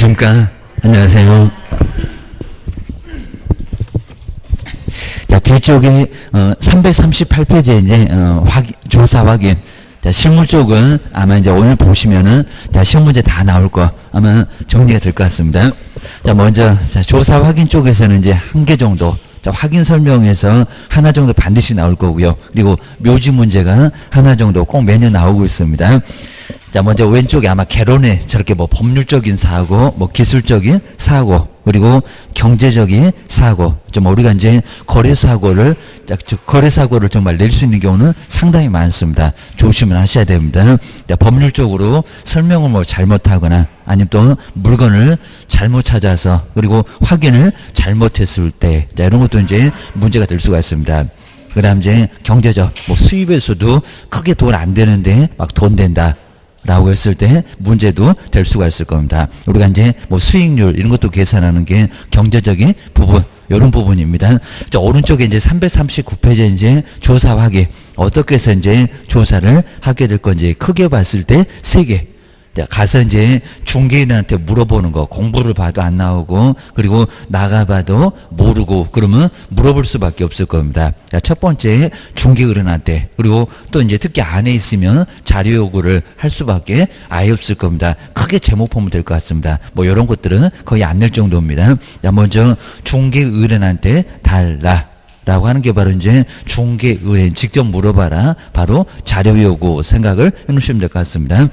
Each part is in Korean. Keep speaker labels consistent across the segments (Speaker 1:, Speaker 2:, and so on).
Speaker 1: 안녕하십니까. 안녕하세요. 자, 뒤쪽에 338페이지에 이제 조사 확인. 자, 실무 쪽은 아마 이제 오늘 보시면은 자, 시험 문제 다 나올 거 아마 정리가 될 것 같습니다. 자, 먼저 자, 조사 확인 쪽에서는 이제 한 개 정도. 자, 확인 설명에서 하나 정도 반드시 나올 거고요. 그리고 묘지 문제가 하나 정도 꼭 매년 나오고 있습니다. 자, 먼저 왼쪽에 아마 개론에 저렇게 뭐 법률적인 사고, 뭐 기술적인 사고, 그리고 경제적인 사고, 좀 우리가 이제 거래사고를 정말 낼 수 있는 경우는 상당히 많습니다. 조심을 하셔야 됩니다. 자, 법률적으로 설명을 뭐 잘못하거나 아니면 또 물건을 잘못 찾아서 그리고 확인을 잘못했을 때, 자, 이런 것도 이제 문제가 될 수가 있습니다. 그 다음 이제 경제적, 뭐 수입에서도 크게 돈 안 되는데 막 돈 된다. 라고 했을 때 문제도 될 수가 있을 겁니다. 우리가 이제 뭐 수익률 이런 것도 계산하는 게 경제적인 부분, 이런 부분입니다. 자, 오른쪽에 이제 339페이지에 이제 조사 확인. 어떻게 해서 이제 조사를 하게 될 건지 크게 봤을 때 3개. 자, 가서 이제 중개인한테 물어보는 거, 공부를 봐도 안 나오고, 그리고 나가봐도 모르고, 그러면 물어볼 수밖에 없을 겁니다. 자, 첫 번째, 중개인한테, 그리고 또 이제 특히 안에 있으면 자료 요구를 할 수밖에 아예 없을 겁니다. 크게 제목 보면 될 것 같습니다. 뭐, 이런 것들은 거의 안 낼 정도입니다. 자, 먼저, 중개인한테 달라. 라고 하는 게 바로 이제 중개인 직접 물어봐라. 바로 자료 요구 생각을 해 놓으시면 될 것 같습니다.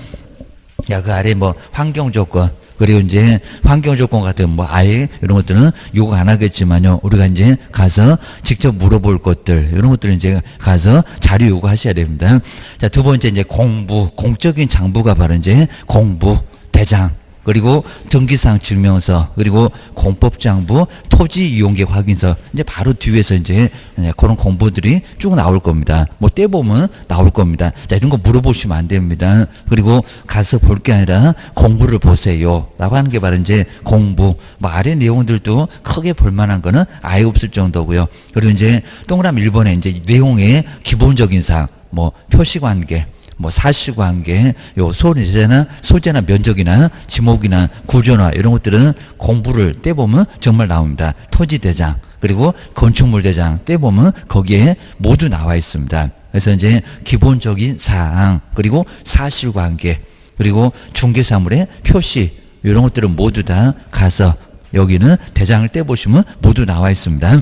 Speaker 1: 야, 그 아래 뭐 환경 조건, 그리고 이제 환경 조건 같은 뭐 아예 이런 것들은 요구 안 하겠지만요. 우리가 이제 가서 직접 물어볼 것들, 이런 것들은 이제 가서 자료 요구하셔야 됩니다. 자, 두 번째 이제 공적인 장부가 바로 이제 공부, 대장, 그리고 등기사항 증명서, 그리고 공법장부, 토지 이용객 확인서, 이제 바로 뒤에서 이제 그런 공부들이 쭉 나올 겁니다. 뭐 떼보면 나올 겁니다. 자, 이런 거 물어보시면 안 됩니다. 그리고 가서 볼 게 아니라 공부를 보세요. 라고 하는 게 바로 이제 공부. 뭐 아래 내용들도 크게 볼만한 거는 아예 없을 정도고요. 그리고 이제 동그라미 1번에 이제 내용의 기본적인 사항, 뭐 표시관계, 뭐 사실관계, 요 소재나 면적이나 지목이나 구조나 이런 것들은 공부를 떼보면 정말 나옵니다. 토지대장, 그리고 건축물대장 떼보면 거기에 모두 나와 있습니다. 그래서 이제 기본적인 사항, 그리고 사실관계, 그리고 중개사물의 표시, 이런 것들은 모두 다 가서 여기는 대장을 떼보시면 모두 나와 있습니다.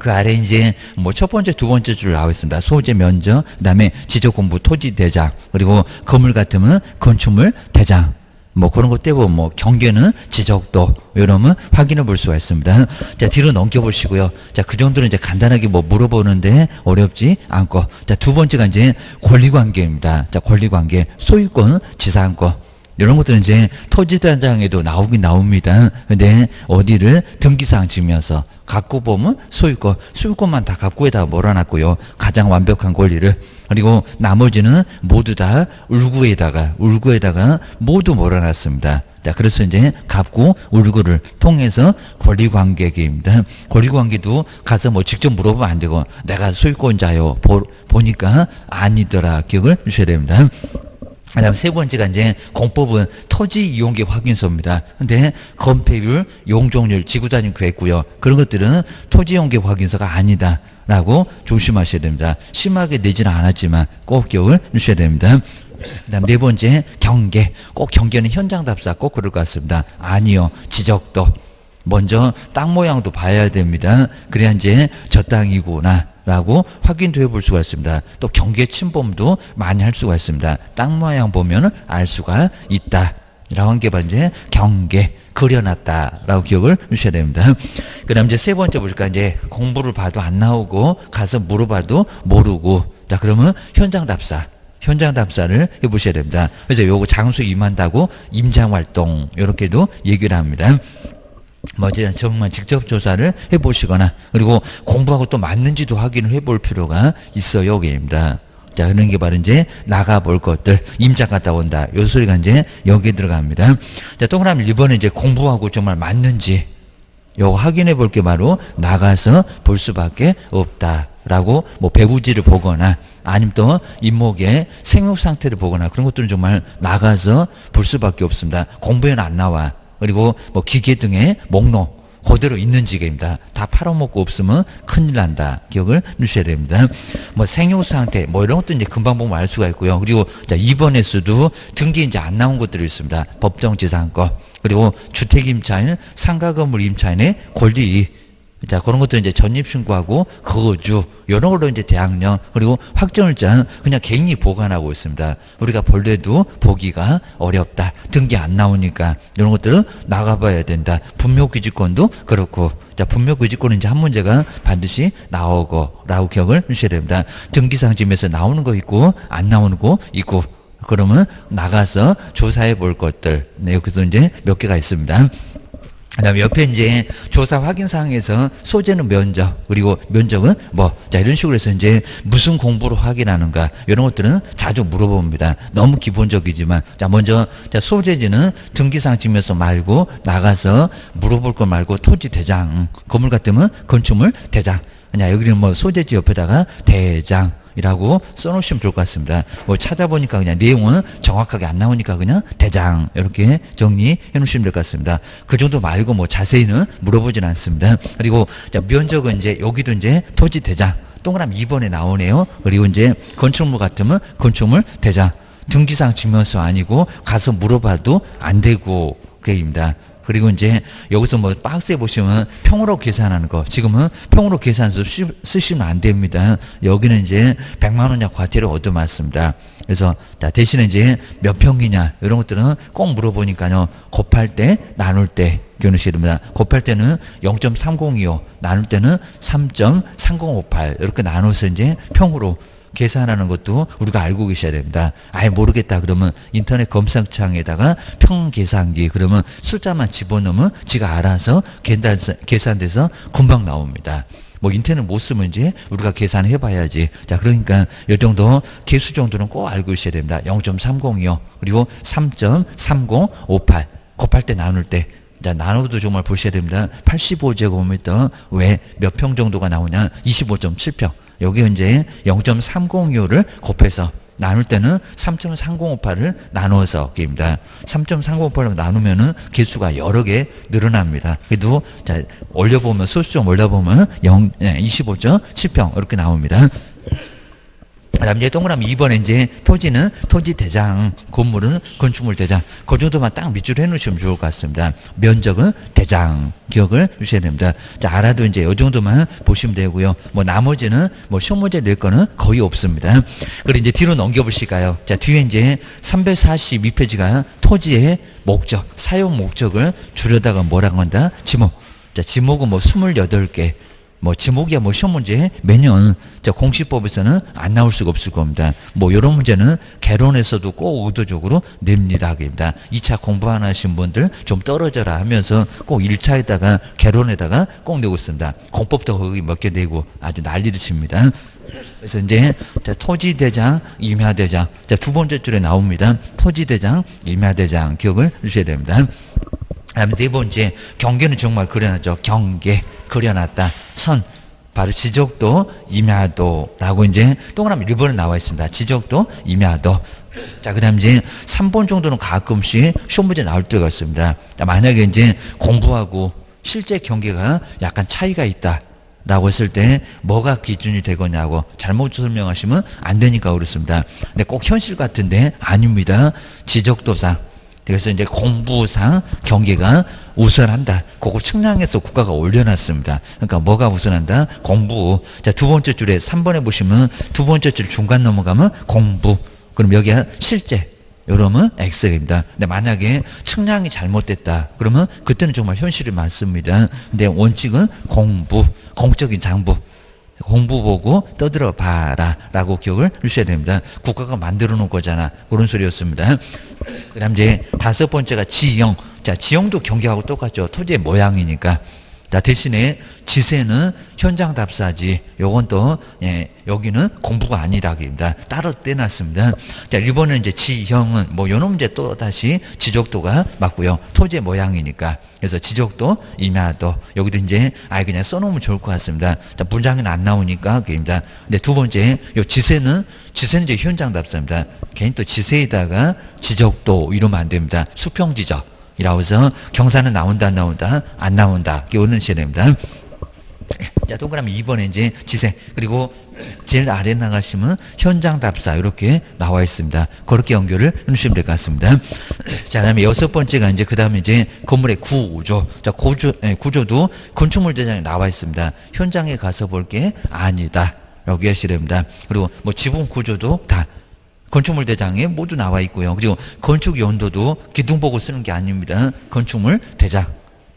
Speaker 1: 그 아래 이제 뭐 첫 번째, 두 번째 줄 나와 있습니다. 소재 면적, 그다음에 지적 공부 토지 대장, 그리고 건물 같으면 건축물 대장. 뭐 그런 것 떼고 뭐 경계는 지적도 이러면 확인해 볼 수가 있습니다. 자, 뒤로 넘겨 보시고요. 자, 그 정도는 이제 간단하게 뭐 물어보는데 어렵지 않고. 자, 두 번째가 이제 권리관계입니다. 자, 권리관계, 소유권, 지상권. 이런 것들은 이제 토지단장에도 나오긴 나옵니다. 근데 어디를 등기사항 증명서 갖고 보면 소유권만 다 갖고에다 몰아놨고요. 가장 완벽한 권리를. 그리고 나머지는 모두 다 울구에다가 모두 몰아놨습니다. 자, 그래서 이제 갑구, 울구를 통해서 권리관계입니다. 권리관계도 가서 뭐 직접 물어보면 안 되고 내가 소유권자요. 보니까 아니더라. 기억을 주셔야 됩니다. 그 다음 세 번째가 이제 공법은 토지 이용객 확인서입니다. 근데 건폐율, 용적률, 지구단위 구했고요. 그런 것들은 토지 이용객 확인서가 아니다. 라고 조심하셔야 됩니다. 심하게 내지는 않았지만 꼭 기억을 주셔야 됩니다. 그 다음 네 번째, 경계. 꼭 경계는 현장 답사 꼭 그럴 것 같습니다. 아니요. 지적도. 먼저 땅 모양도 봐야 됩니다. 그래야 이제 저 땅이구나. 라고 확인도 해볼 수가 있습니다. 또 경계 침범도 많이 할 수가 있습니다. 땅 모양 보면 알 수가 있다. 라고 한 게 바로 이제 경계, 그려놨다. 라고 기억을 주셔야 됩니다. 그 다음 이제 세 번째 보실까, 이제 공부를 봐도 안 나오고 가서 물어봐도 모르고. 자, 그러면 현장 답사를 해보셔야 됩니다. 그래서 요거 장소 임한다고 임장활동, 요렇게도 얘기를 합니다. 뭐 정말 직접 조사를 해보시거나 그리고 공부하고 또 맞는지도 확인을 해볼 필요가 있어요. 여기입니다. 자, 그런 게 바로 이제 나가볼 것들, 임장 갔다 온다. 요 소리가 이제 여기에 들어갑니다. 자, 동그라미 1번은 이제 공부하고 정말 맞는지 요거 확인해 볼 게 바로 나가서 볼 수밖에 없다. 라고 뭐 배구지를 보거나 아니면 또 잇목의 생육 상태를 보거나 그런 것들은 정말 나가서 볼 수밖에 없습니다. 공부에는 안 나와. 그리고 뭐 기계 등의 목록 그대로 있는 지게입니다. 다 팔아먹고 없으면 큰일 난다. 기억을 주셔야 됩니다. 뭐 생효 상태, 뭐 이런 것도 이제 금방 보면 알 수가 있고요. 그리고 자, 2번에서도 등기 이제 안 나온 것들이 있습니다. 법정지상권, 그리고 주택임차인, 상가건물 임차인의 권리, 자, 그런 것들 이제 전입신고하고 거주, 이런 걸로 이제 대학령, 그리고 확정일자는 그냥 개인이 보관하고 있습니다. 우리가 본래도 보기가 어렵다. 등기 안 나오니까 이런 것들을 나가봐야 된다. 분묘귀지권도 그렇고, 자, 분묘귀지권은 이제 한 문제가 반드시 나오고, 라고 기억을 주셔야 됩니다. 등기상지에서 나오는 거 있고, 안 나오는 거 있고, 그러면 나가서 조사해 볼 것들, 네, 여기서 이제 몇 개가 있습니다. 그 다음에 옆에 이제 조사 확인 사항에서 소재는 면적, 그리고 면적은 뭐, 자, 이런 식으로 해서 이제 무슨 공부로 확인하는가, 이런 것들은 자주 물어봅니다. 너무 기본적이지만, 자, 먼저, 자, 소재지는 등기상 증명서 말고 나가서 물어볼 거 말고 토지 대장, 건물 같으면 건축물 대장. 자, 여기는 뭐 소재지 옆에다가 대장. 이라고 써놓으시면 좋을 것 같습니다. 뭐 찾아보니까 그냥 내용은 정확하게 안 나오니까 그냥 대장 이렇게 정리해 놓으시면 될 것 같습니다. 그 정도 말고 뭐 자세히는 물어보진 않습니다. 그리고 자, 면적은 이제 여기도 이제 토지 대장 동그라미 2번에 나오네요. 그리고 이제 건축물 같으면 건축물 대장, 등기상 증명서 아니고 가서 물어봐도 안 되고 그입니다. 그리고 이제 여기서 뭐 박스에 보시면 평으로 계산하는 거, 지금은 평으로 계산서 쓰시면 안 됩니다. 여기는 이제 100만 원약 과태료 얻어맞습니다. 그래서 자, 대신에 이제 몇 평이냐 이런 것들은 꼭 물어보니까요. 곱할 때 나눌 때 기억하셔야 됩니다. 곱할 때는 0.3025, 나눌 때는 3.3058 이렇게 나눠서 이제 평으로 계산하는 것도 우리가 알고 계셔야 됩니다. 아예 모르겠다 그러면 인터넷 검색창에다가 평계산기 그러면 숫자만 집어넣으면 지가 알아서 계산돼서 금방 나옵니다. 뭐 인터넷 못 쓰면 이제 우리가 계산해 봐야지. 자, 그러니까 이 정도 개수 정도는 꼭 알고 있어야 됩니다. 0.302요. 그리고 3.3058 곱할 때 나눌 때. 자, 나눠도 정말 보셔야 됩니다. 85제곱미터 왜 몇 평 정도가 나오냐? 25.7평. 여기 이제 0.302를 곱해서 나눌 때는 3.3058을 나누어서 입니다. 3.3058을 나누면은 개수가 여러 개 늘어납니다. 그래도 자, 올려보면 소수 좀 올려보면 25.7평 이렇게 나옵니다. 그다음 이제 동그라미 2번에 이제 토지는 토지 대장, 건물은 건축물 대장. 그 정도만 딱 밑줄 해놓으시면 좋을 것 같습니다. 면적은 대장 기억을 주셔야 됩니다. 자, 알아도 이제 이 정도만 보시면 되고요. 뭐 나머지는 뭐 시험 문제 낼 거는 거의 없습니다. 그리고 이제 뒤로 넘겨보실까요? 자, 뒤에 이제 342페이지가 토지의 목적, 사용 목적을 줄여다가 뭐라고 한다? 지목. 자, 지목은 뭐 28개. 뭐 지목이야 뭐 시험 문제 매년 자 공시법에서는 안 나올 수가 없을 겁니다. 뭐 이런 문제는 개론에서도 꼭 의도적으로 냅니다. 그입니다. 2차 공부 안 하신 분들 좀 떨어져라 하면서 꼭 1차에다가 개론에다가 꼭 내고 있습니다. 공법도 거기 몇 개 내고 아주 난리를 칩니다. 그래서 이제 자, 토지대장, 임야대장 자, 두 번째 줄에 나옵니다. 토지대장, 임야대장 기억을 주셔야 됩니다. 그다음에 네 번째 경계는 정말 그려놨죠. 경계 그려놨다. 선 바로 지적도 임야도라고 이제 동그라미 1번에 나와 있습니다. 지적도 임야도. 자, 그다음 이제 3번 정도는 가끔씩 시험 문제 나올 때가 있습니다. 자, 만약에 이제 공부하고 실제 경계가 약간 차이가 있다. 라고 했을 때 뭐가 기준이 되거냐고 잘못 설명하시면 안 되니까 그렇습니다. 근데 꼭 현실 같은데 아닙니다. 지적도상. 그래서 이제 공부상 경계가 우선한다. 그거 측량해서 국가가 올려놨습니다. 그러니까 뭐가 우선한다? 공부. 자, 두 번째 줄에 3번에 보시면 두 번째 줄 중간 넘어가면 공부. 그럼 여기가 실제. 이러면 X입니다. 근데 만약에 측량이 잘못됐다. 그러면 그때는 정말 현실이 많습니다. 근데 원칙은 공부. 공적인 장부. 공부 보고 떠들어 봐라 라고 기억을 주셔야 됩니다. 국가가 만들어 놓은 거잖아. 그런 소리였습니다. 그 다음 이제 다섯 번째가 지형. 자, 지형도 경계하고 똑같죠. 토지의 모양이니까. 자, 대신에 지세는 현장 답사지. 요건 또, 예, 여기는 공부가 아니라기입니다. 따로 떼놨습니다. 자, 1번은 이제 지형은, 뭐, 요런 문제 또 다시 지적도가 맞고요. 토지의 모양이니까. 그래서 지적도, 임야도. 여기도 이제, 그냥 써놓으면 좋을 것 같습니다. 자, 문장은 안 나오니까, 그입니다. 근데 두 번째, 요 지세는 이제 현장 답사입니다. 괜히 또 지세에다가 지적도 이러면 안 됩니다. 수평지적. 이라고 해서 경사는 나온다 안 나온다 안 나온다 기울으셔야 됩니다. 자, 동그라미 2번에 이제 지세, 그리고 제일 아래 나가시면 현장 답사 이렇게 나와 있습니다. 그렇게 연결을 해주시면 될 것 같습니다. 자, 그다음에 6번째가 이제 그다음에 이제 건물의 구조. 자, 구조도 건축물 대장에 나와 있습니다. 현장에 가서 볼 게 아니다. 여기 하셔야 됩니다. 그리고 뭐 지붕 구조도 다 건축물 대장에 모두 나와 있고요. 그리고 건축 연도도 기둥 보고 쓰는 게 아닙니다. 건축물 대장.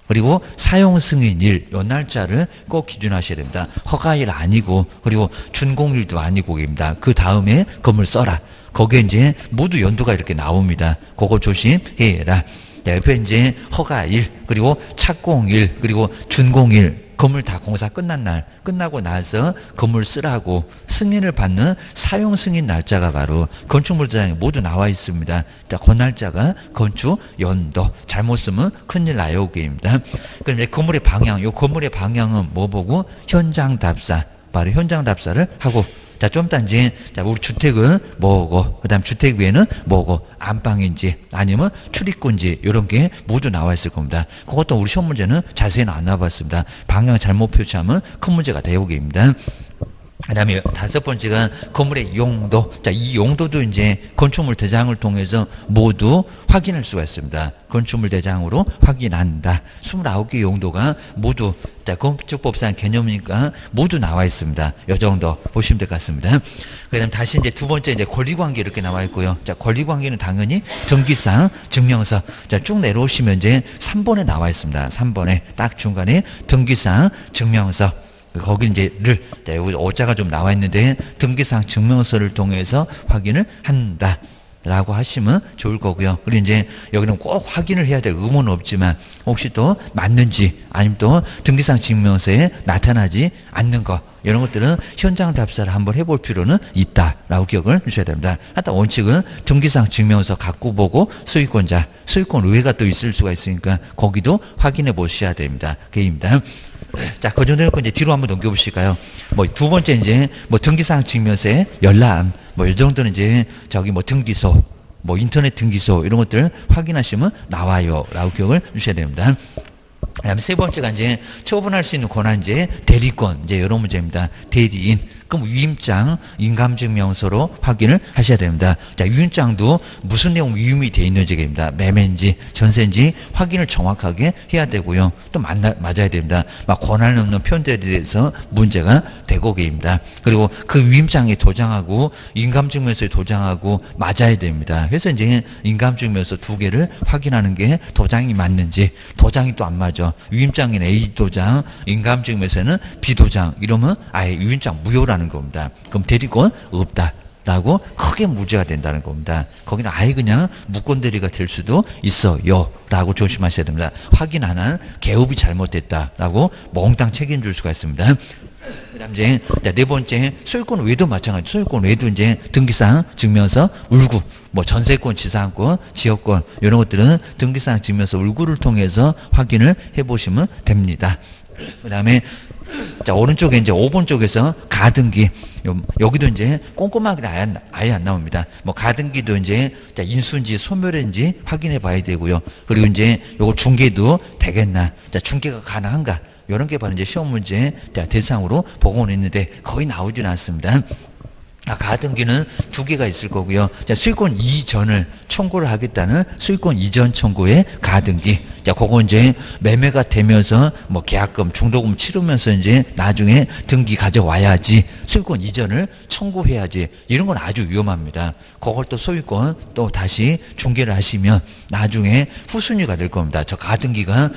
Speaker 1: 그리고 사용 승인일, 요 날짜를 꼭 기준하셔야 됩니다. 허가일 아니고, 그리고 준공일도 아니고입니다. 그 다음에 건물 써라. 거기에 이제 모두 연도가 이렇게 나옵니다. 그거 조심해라. 자, 옆에 이제 허가일, 그리고 착공일, 그리고 준공일, 건물 다 공사 끝난 날, 끝나고 나서 건물 쓰라고 승인을 받는 사용 승인 날짜가 바로 건축물 대장에 모두 나와 있습니다. 자, 그 날짜가 건축 연도. 잘못 쓰면 큰일 나요, 게입니다. 그럼 이제 건물의 방향, 요 건물의 방향은 뭐 보고? 현장 답사. 바로 현장 답사를 하고, 자, 좀 이따 이제, 자, 우리 주택은 뭐고, 그 다음 주택 위에는 뭐고, 안방인지, 아니면 출입구인지, 요런 게 모두 나와 있을 겁니다. 그것도 우리 시험 문제는 자세히는 안 나와봤습니다. 방향 잘못 표시하면 큰 문제가 되오게입니다. 그 다음에 5번째가 건물의 용도. 자, 이 용도도 이제 건축물 대장을 통해서 모두 확인할 수가 있습니다. 건축물 대장으로 확인한다. 29개 용도가 모두, 자, 건축법상 개념이니까 모두 나와 있습니다. 요 정도 보시면 될 것 같습니다. 그 다음 다시 이제 두 번째 이제 권리관계 이렇게 나와 있고요. 자, 권리관계는 당연히 등기상 증명서. 자, 쭉 내려오시면 이제 3번에 나와 있습니다. 3번에 딱 중간에 등기상 증명서. 거기 이제 자, 여기 오자가 좀 나와 있는데 등기상 증명서를 통해서 확인을 한다. 라고 하시면 좋을 거고요. 그리고 이제 여기는 꼭 확인을 해야 될 의무는 없지만 혹시 또 맞는지 아니면 또 등기상 증명서에 나타나지 않는 거 이런 것들은 현장 답사를 한번 해볼 필요는 있다라고 기억을 해주셔야 됩니다. 하여튼 원칙은 등기상 증명서 갖고 보고 소유권자, 소유권 의회가 또 있을 수가 있으니까 거기도 확인해 보셔야 됩니다. 그입니다. 자, 그 정도 놓고 이제 뒤로 한번 넘겨보실까요? 뭐 두 번째 이제 뭐 등기상 증명서에 열람, 뭐 이 정도는 이제 저기 뭐 등기소, 뭐 인터넷 등기소 이런 것들 확인하시면 나와요라고 기억을 주셔야 됩니다. 그다음에 세 번째가 이제 처분할 수 있는 권한 이제 대리권 이제 이런 문제입니다. 대리인. 그럼 위임장, 인감증명서로 확인을 하셔야 됩니다. 자, 위임장도 무슨 내용 위임이 돼 있는지입니다. 매매인지 전세인지 확인을 정확하게 해야 되고요. 또 맞아야 됩니다. 막 권한 없는 편들에 대해서 문제가 되고입니다. 그리고 그 위임장에 도장하고 인감증명서에 도장하고 맞아야 됩니다. 그래서 이제 인감증명서 두 개를 확인하는 게 도장이 맞는지, 도장이 또 안 맞아. 위임장에는 A 도장, 인감증명서에는 B 도장 이러면 아예 위임장 무효라는 겁니다. 그럼 대리권 없다라고 크게 문제가 된다는 겁니다. 거기는 아예 그냥 무권 대리가 될 수도 있어요 라고 조심하셔야 됩니다. 확인 안 한 개업이 잘못됐다라고 몽땅 책임질 수가 있습니다. 그 다음 이제 네 번째 소유권 외도 마찬가지. 소유권 외도 이제 등기상 증명서 울구, 뭐 전세권, 지상권, 지역권 이런 것들은 등기상 증명서 울구를 통해서 확인을 해보시면 됩니다. 그 다음에 자, 오른쪽에 이제 5번 쪽에서 가등기. 여기도 이제 꼼꼼하게 아예 안 나옵니다. 뭐 가등기도 이제 자, 인수인지 소멸인지 확인해 봐야 되고요. 그리고 이제 요거 중개도 되겠나. 자, 중개가 가능한가. 이런 게 바로 이제 시험 문제 대상으로 보고는 있는데 거의 나오지는 않습니다. 가등기는 두 개가 있을 거고요. 자, 수익권 이전을 청구를 하겠다는 수익권 이전 청구의 가등기. 자, 그거 이제 매매가 되면서 뭐 계약금, 중도금 치르면서 이제 나중에 등기 가져와야지 수익권 이전을 청구해야지. 이런 건 아주 위험합니다. 그걸 또 소유권 또 다시 중개를 하시면 나중에 후순위가 될 겁니다. 저 가등기가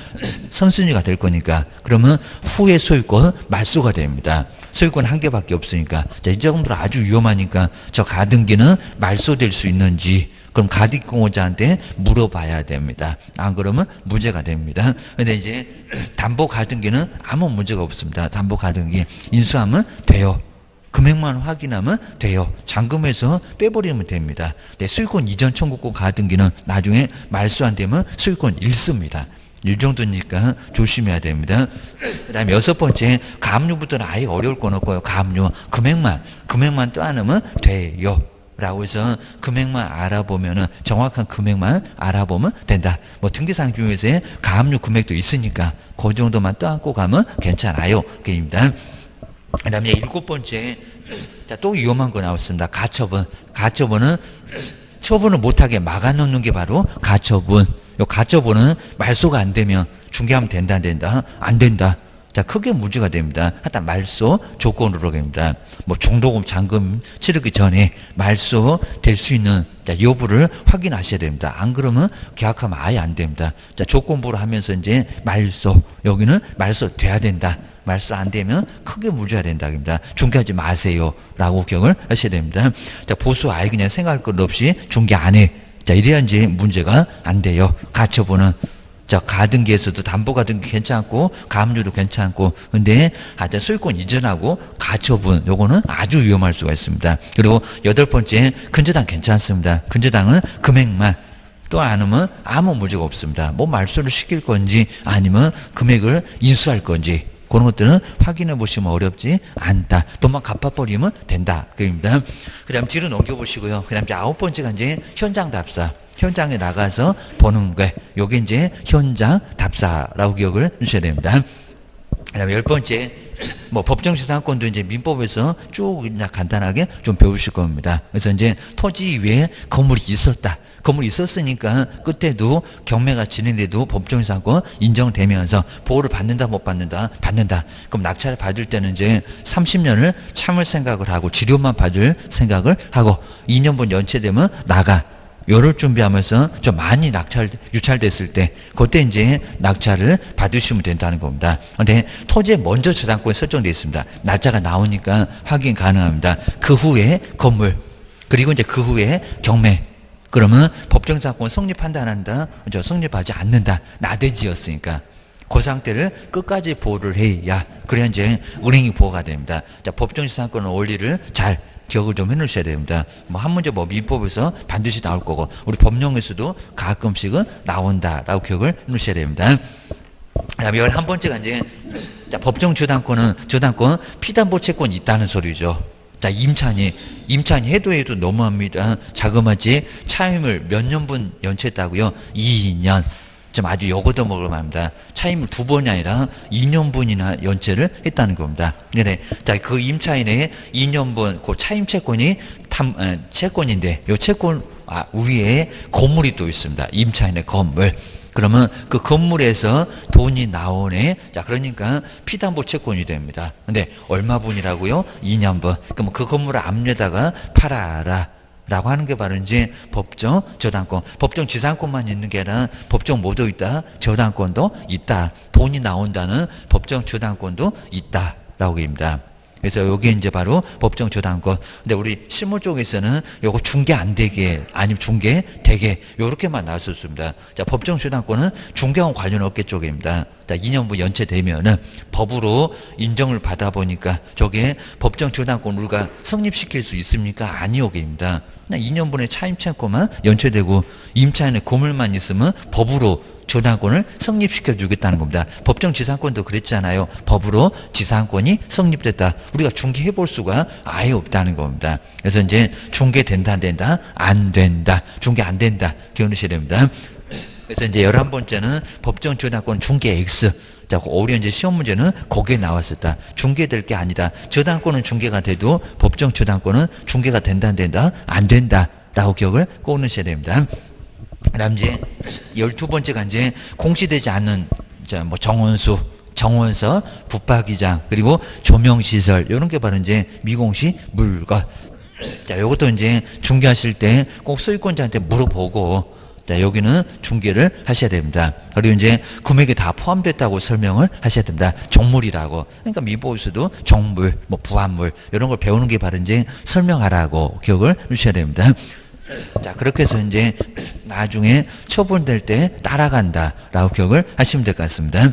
Speaker 1: 선순위가 될 거니까. 그러면 후의 소유권 말소가 됩니다. 소유권 한 개밖에 없으니까. 자, 이 정도로 아주 위험하니까 저 가등기는 말소될 수 있는지 그럼 가등기공호자한테 물어봐야 됩니다. 안 그러면 문제가 됩니다. 근데 이제 담보 가등기는 아무 문제가 없습니다. 담보 가등기 인수하면 돼요. 금액만 확인하면 돼요. 잔금에서 빼버리면 됩니다. 네, 수익권 이전 청구권 가등기는 나중에 말소 안 되면 수익권 잃습니다. 이 정도니까 조심해야 됩니다. 그 다음에 6번째, 가압류부터는 아예 어려울 건 없고요. 가압류. 금액만 떠안으면 돼요. 라고 해서 금액만 알아보면은 정확한 금액만 알아보면 된다. 뭐 등기상 중에서의 가압류 금액도 있으니까 그 정도만 떠안고 가면 괜찮아요. 그입니다. 그다음에 7번째, 자, 또 위험한 거 나왔습니다. 가처분. 가처분은 처분을 못하게 막아놓는 게 바로 가처분. 요 가처분은 말소가 안 되면 중개하면 된다, 안 된다? 안 된다. 자, 크게 문제가 됩니다. 하여튼 말소 조건으로 됩니다. 뭐 중도금, 잔금 치르기 전에 말소 될 수 있는 자, 여부를 확인하셔야 됩니다. 안 그러면 계약하면 아예 안 됩니다. 자, 조건부로 하면서 이제 말소, 여기는 말소 돼야 된다. 말소 안 되면 크게 문제가 된다입니다. 중개하지 마세요. 라고 기억을 하셔야 됩니다. 자, 보수 아예 그냥 생각할 것 없이 중개 안 해. 자, 이래야 이제 문제가 안 돼요. 가처분은. 자, 가등기에서도 담보가등기 괜찮고 가압류도 괜찮고, 근데 하여튼 소유권 이전하고 가처분 요거는 아주 위험할 수가 있습니다. 그리고 8번째, 근저당 괜찮습니다. 근저당은 금액만 또 안 하면 아무 문제가 없습니다. 뭐 말소를 시킬 건지 아니면 금액을 인수할 건지 그런 것들은 확인해 보시면 어렵지 않다. 돈만 갚아버리면 된다. 그입니다. 그 다음 뒤로 넘겨보시고요. 그 다음 이제 9번째가 이제 현장 답사. 현장에 나가서 보는 거. 요게 이제 현장 답사라고 기억을 주셔야 됩니다. 그 다음에 10번째, 뭐 법정지상권도 이제 민법에서 쭉 그냥 간단하게 좀 배우실 겁니다. 그래서 이제 토지 위에 건물이 있었다. 건물이 있었으니까 그때도 경매가 진행돼도 법정지상권 인정되면서 보호를 받는다 못 받는다? 받는다. 그럼 낙찰을 받을 때는 이제 30년을 참을 생각을 하고 지료만 받을 생각을 하고 2년분 연체되면 나가. 요를 준비하면서 좀 많이 유찰됐을 때 그때 이제 낙찰을 받으시면 된다는 겁니다. 근데 토지에 먼저 저당권이 설정되어 있습니다. 날짜가 나오니까 확인 가능합니다. 그 후에 건물 그리고 이제 그 후에 경매. 그러면 법정지상권 성립한다 안 한다? 성립하지 않는다. 나대지였으니까. 그 상태를 끝까지 보호를 해야 그래야 이제 은행이 보호가 됩니다. 자, 법정지상권 원리를 잘 기억을 좀 해놓으셔야 됩니다. 뭐 한 문제 뭐 민법에서 반드시 나올 거고 우리 법령에서도 가끔씩은 나온다라고 기억을 해놓으셔야 됩니다. 그다음에 11번째가 이제 자, 법정 저당권 피담보 채권이 있다는 소리죠. 자, 임차인이 해도 너무합니다. 자그마치 차임을 몇 년분 연체했다고요? 2년. 좀 아주 요거도 먹을 만합니다. 차임을 2번이 아니라 2년분이나 연체를 했다는 겁니다. 네, 자, 그 임차인의 2년분 그 차임 채권이 채권인데 요 채권 위에 건물이 또 있습니다. 임차인의 건물. 그러면 그 건물에서 돈이 나오네. 자, 그러니까 피담보 채권이 됩니다. 근데 얼마분이라고요? 2년분. 그럼 그 건물을 압류에다가 팔아라. 라고 하는 게 바로 이제 법정 저당권. 법정 지상권만 있는 게 아니라 법정 뭐도 있다? 저당권도 있다. 돈이 나온다는 법정 저당권도 있다. 라고 합니다. 그래서 요게 이제 바로 법정 저당권. 근데 우리 실무 쪽에서는 요거 중개 안 되게 아니면 중개 되게 요렇게만 나왔었습니다. 자, 법정 저당권은 중개하고 관련 없게 쪽입니다. 자, 2년분 연체되면은 법으로 인정을 받아 보니까 저게 법정 저당권 우리가 성립시킬 수 있습니까? 아니오게입니다. 그냥 2년분의 차임 채권만 연체되고 임차인의 고물만 있으면 법으로 저당권을 성립시켜 주겠다는 겁니다. 법정 지상권도 그랬잖아요. 법으로 지상권이 성립됐다. 우리가 중개해 볼 수가 아예 없다는 겁니다. 그래서 이제 중개된다 안 된다? 안 된다. 중개 안 된다. 기억하셔야 됩니다. 그래서 이제 11번째는 법정 저당권 중개 X. 자, 오히려 이제 시험 문제는 거기에 나왔었다. 중개될 게 아니다. 저당권은 중개가 돼도 법정 저당권은 중개가 된다 안 된다? 안 된다. 라고 기억을 꼭 넣으셔야 됩니다. 그 다음 이제 12번째가 이제 공시되지 않는 자, 뭐 정원서, 붙박이장, 그리고 조명시설, 요런 게 바로 이제 미공시 물건. 자, 요것도 이제 중개하실 때 꼭 소유권자한테 물어보고, 자, 여기는 중개를 하셔야 됩니다. 그리고 이제 금액이 다 포함됐다고 설명을 하셔야 됩니다. 종물이라고. 그러니까 민법에서도 종물, 뭐 부합물, 이런 걸 배우는 게 바로 이제 설명하라고 기억을 주셔야 됩니다. 자, 그렇게 해서 이제 나중에 처분될 때 따라간다라고 기억을 하시면 될 것 같습니다.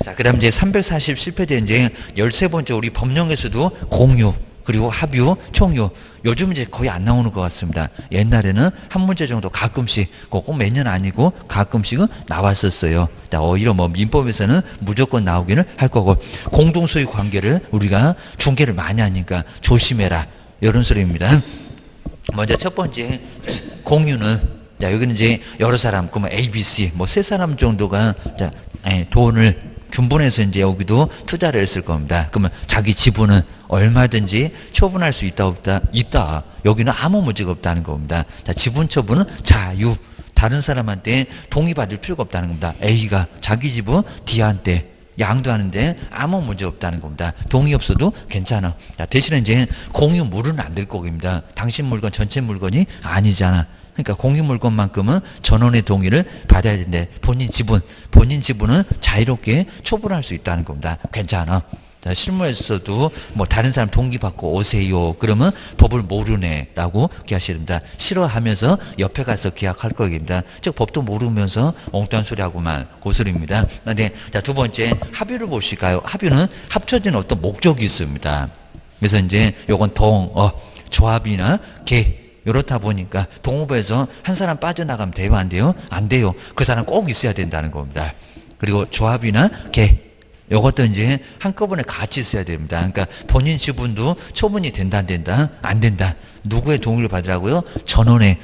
Speaker 1: 자, 그 다음 이제 347페이지에 이제 13번째 우리 법령에서도 공유, 그리고 합유, 총유. 요즘 이제 거의 안 나오는 것 같습니다. 옛날에는 한 문제 정도 가끔씩, 꼭 매년 아니고 가끔씩은 나왔었어요. 자, 오히려 뭐 민법에서는 무조건 나오기는 할 거고, 공동소유 관계를 우리가 중개를 많이 하니까 조심해라. 이런 소리입니다. 먼저 첫 번째 공유는, 자, 여기는 이제 여러 사람, 그러면 A, B, C, 뭐 세 사람 정도가 자, 돈을 균분해서 이제 여기도 투자를 했을 겁니다. 그러면 자기 지분은 얼마든지 처분할 수 있다, 없다? 있다. 여기는 아무 문제가 없다는 겁니다. 자, 지분 처분은 자유. 다른 사람한테 동의받을 필요가 없다는 겁니다. A가 자기 지분 D한테 양도하는데 아무 문제 없다는 겁니다. 동의 없어도 괜찮아. 자, 대신에 이제 공유물은 안 될 겁니다. 당신 물건 전체 물건이 아니잖아. 그러니까 공유 물건만큼은 전원의 동의를 받아야 되는데 본인 지분은 자유롭게 처분할 수 있다는 겁니다. 괜찮아. 자, 실무에서도 뭐 다른 사람 동의받고 오세요. 그러면 법을 모르네 라고 기하시됩니다. 싫어하면서 옆에 가서 기약할 겁니다. 즉 법도 모르면서 엉뚱한 소리 하고만 고소리입니다. 그런데 자, 두 번째 합의를 보실까요? 합의는 합쳐진 어떤 목적이 있습니다. 그래서 이제 요건 조합이나 개 이렇다 보니까 동호회에서 한 사람 빠져나가면 돼요? 안 돼요? 안 돼요. 그 사람 꼭 있어야 된다는 겁니다. 그리고 조합이나 개 이것도 이제 한꺼번에 같이 있어야 됩니다. 그러니까 본인 지분도 처분이 된다, 안 된다? 안 된다. 누구의 동의를 받으라고요? 전원의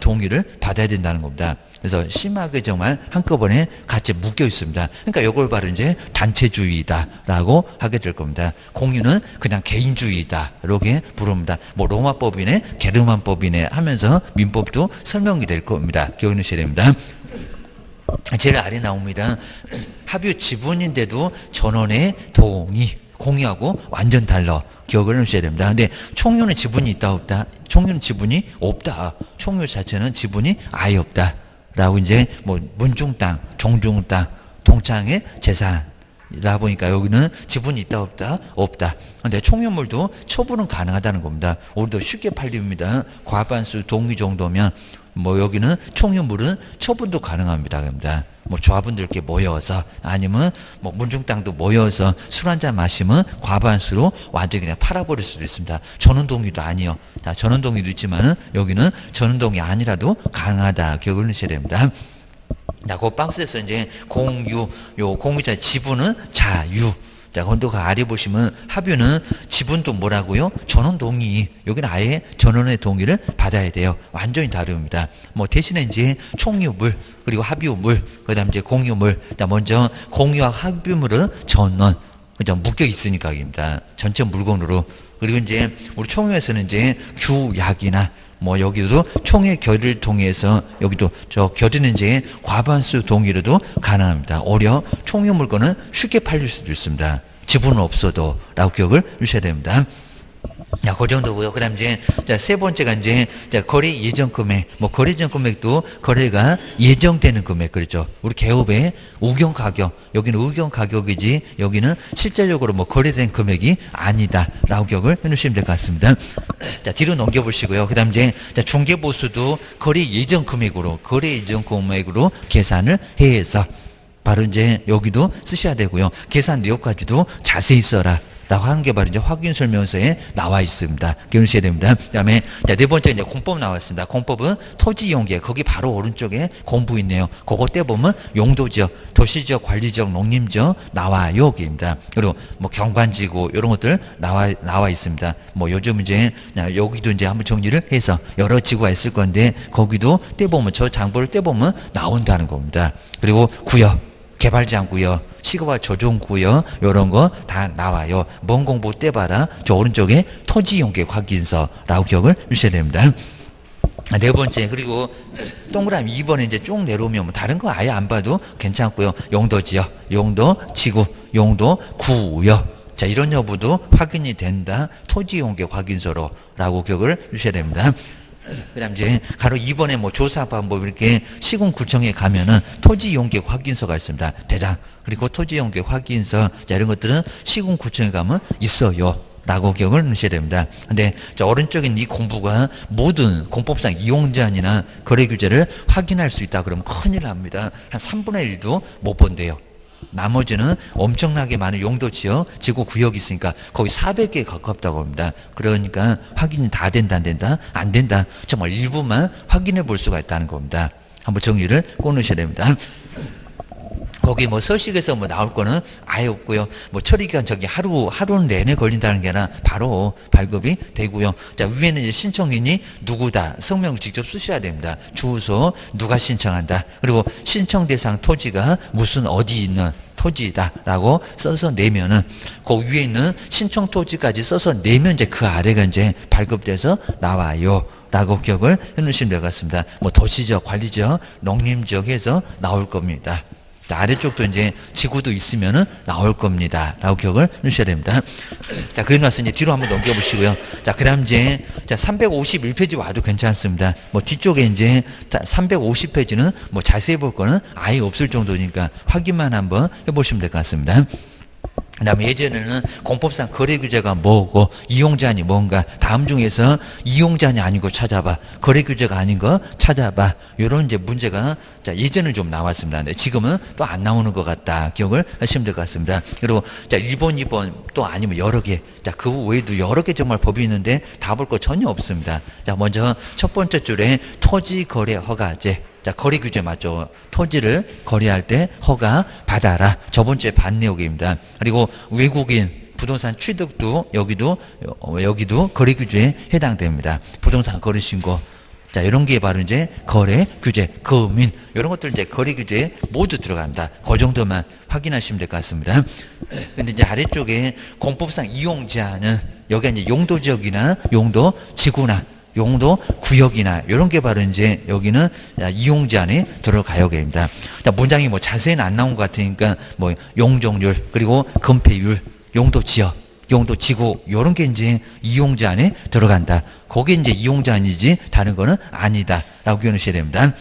Speaker 1: 동의를 받아야 된다는 겁니다. 그래서 심하게 정말 한꺼번에 같이 묶여 있습니다. 그러니까 이걸 바로 이제 단체주의다라고 하게 될 겁니다. 공유는 그냥 개인주의다 이렇게 부릅니다. 뭐 로마법이네, 게르만법이네 하면서 민법도 설명이 될 겁니다. 기억해 주셔야 됩니다. 제일 아래 나옵니다. 합유 지분인데도 전원의 동의, 공유하고 완전 달라. 기억을 해주셔야 됩니다. 근데 총유는 지분이 있다, 없다? 총유는 지분이 없다. 총유 자체는 지분이 아예 없다. 라고 이제 뭐 문중 땅, 종중 땅, 동창의 재산이다 보니까 여기는 지분이 있다, 없다? 없다. 근데 총유물도 처분은 가능하다는 겁니다. 우리도 쉽게 팔립니다. 과반수 동의 정도면 뭐 여기는 총유물은 처분도 가능합니다. 그럽니다. 뭐 조합원들께 모여서 아니면 뭐 문중 땅도 모여서 술 한잔 마시면 과반수로 완전히 그냥 팔아버릴 수도 있습니다. 전원동의도 아니요. 자, 전원동의도 있지만 여기는 전원동의 아니라도 가능하다. 기억을 하셔야 됩니다. 자, 그 박스에서 이제 공유자 지분은 자유. 자, 건도가 아래 보시면 합유는 지분도 뭐라고요? 전원동의. 여기는 아예 전원의 동의를 받아야 돼요. 완전히 다릅니다. 뭐 대신에 이제 총유물, 그리고 합유물, 그 다음 이제 공유물. 자, 먼저 공유와 합유물은 전원. 그죠? 묶여 있으니까입니다. 전체 물건으로. 그리고 이제 우리 총유에서는 이제 규약이나 뭐 여기도 총회 결의를 통해서 여기도 저 결의는 이제 과반수 동의로도 가능합니다. 오히려 총유 물건은 쉽게 팔릴 수도 있습니다. 지분은 없어도 라고 기억을 주셔야 됩니다. 자, 그 정도고요. 그 다음 이제, 자, 세 번째가 이제, 자, 거래 예정 금액. 뭐, 거래 예정 금액도 거래가 예정되는 금액. 그렇죠. 우리 개업의 우경 가격. 여기는 우경 가격이지, 여기는 실질적으로 뭐, 거래된 금액이 아니다. 라고 기억을 해 놓으시면 될 것 같습니다. 자, 뒤로 넘겨보시고요. 그 다음 이제, 자, 중개보수도 거래 예정 금액으로 계산을 해서, 바로 이제 여기도 쓰셔야 되고요. 계산 내역까지도 자세히 써라. 라고 하는 게 바로 이제 확인 설명서에 나와 있습니다. 기억하셔야 됩니다. 그 다음에, 네 번째 이제 공법 나왔습니다. 공법은 토지 이용계, 거기 바로 오른쪽에 공부 있네요. 그거 떼보면 용도지역, 도시지역, 관리지역, 농림지역 나와요. 여기입니다. 그리고 뭐 경관지구, 이런 것들 나와 있습니다. 뭐 요즘 이제, 여기도 이제 한번 정리를 해서 여러 지구가 있을 건데, 거기도 떼보면, 저 장부를 떼보면 나온다는 겁니다. 그리고 구역. 개발장구요, 시급화 조정구요, 요런 거 다 나와요. 뭔 공부 떼봐라. 저 오른쪽에 토지용계 확인서라고 기억을 주셔야 됩니다. 네 번째, 그리고 동그라미 2번에 이제 쭉 내려오면 뭐 다른 거 아예 안 봐도 괜찮고요. 용도지역, 용도지구, 용도구역. 자, 이런 여부도 확인이 된다. 토지용계 확인서로 라고 기억을 주셔야 됩니다. 그 다음 이제 가로 2번에 뭐 조사 방법 이렇게 시군구청에 가면은 토지용계 확인서가 있습니다. 대장. 그리고 토지용계 확인서, 자, 이런 것들은 시군구청에 가면 있어요. 라고 기억을 하셔야 됩니다. 근데 저 오른쪽에 이 공부가 모든 공법상 이용자이나 거래 규제를 확인할 수 있다 그러면 큰일 납니다. 한 3분의 1도 못 본대요. 나머지는 엄청나게 많은 용도지역, 지구 구역이 있으니까 거의 400개에 가깝다고 합니다. 그러니까 확인이 다 된다, 안 된다? 안 된다. 정말 일부만 확인해 볼 수가 있다는 겁니다. 한번 정리를 꼭 넣으셔야 됩니다. 거기 뭐 서식에서 뭐 나올 거는 아예 없고요. 뭐 처리기간 저기 하루 내내 걸린다는 게 아니라 바로 발급이 되고요. 자, 위에는 이제 신청인이 누구다. 성명을 직접 쓰셔야 됩니다. 주소, 누가 신청한다. 그리고 신청 대상 토지가 무슨 어디 있는 토지다라고 써서 내면은 그 위에 있는 신청 토지까지 써서 내면 이제 그 아래가 이제 발급돼서 나와요. 라고 기억을 해 놓으시면 될 것 같습니다. 뭐 도시적, 관리적, 농림지역 해서 나올 겁니다. 아래쪽도 이제 지구도 있으면은 나올 겁니다. 라고 기억을 해주셔야 됩니다. 자, 그래 놨으니 이제 뒤로 한번 넘겨보시고요. 자, 그 다음 이제, 자, 351페이지 와도 괜찮습니다. 뭐 뒤쪽에 이제 350페이지는 뭐 자세히 볼 거는 아예 없을 정도니까 확인만 한번 해보시면 될 것 같습니다. 그 다음에 예전에는 공법상 거래 규제가 뭐고 이용자니 뭔가 다음 중에서 이용자니 아니고 찾아봐. 거래 규제가 아닌 거 찾아봐. 이런 이제 문제가 자 예전은 좀 나왔습니다. 근데 지금은 또 안 나오는 것 같다. 기억을 하시면 될 것 같습니다. 그리고 자 1번, 2번 또 아니면 여러 개. 자 그 외에도 여러 개 정말 법이 있는데 다 볼 거 전혀 없습니다. 자 먼저 첫 번째 줄에 토지 거래 허가제. 자, 거래 규제 맞죠? 토지를 거래할 때 허가 받아라. 저번 주에 반 내용입니다. 그리고 외국인 부동산 취득도 여기도 거래 규제에 해당됩니다. 부동산 거래 신고. 자, 이런 게 바로 이제 거래 규제, 거민 이런 것들 이제 거래 규제에 모두 들어갑니다. 그 정도만 확인하시면 될 것 같습니다. 근데 이제 아래쪽에 공법상 이용 제한은 여기가 이제 용도 지역이나 용도 지구나 용도 구역이나 이런 게 바로 이제 여기는 이용 제한에 들어가요. 입니다. 자, 문장이 뭐 자세히는 안 나온 것 같으니까 뭐 용적률 그리고 건폐율, 용도 지역, 용도 지구 이런 게 이제 이용 제한에 들어간다. 그게 이제 이용 제한이지 다른 거는 아니다라고 기억하셔야 됩니다.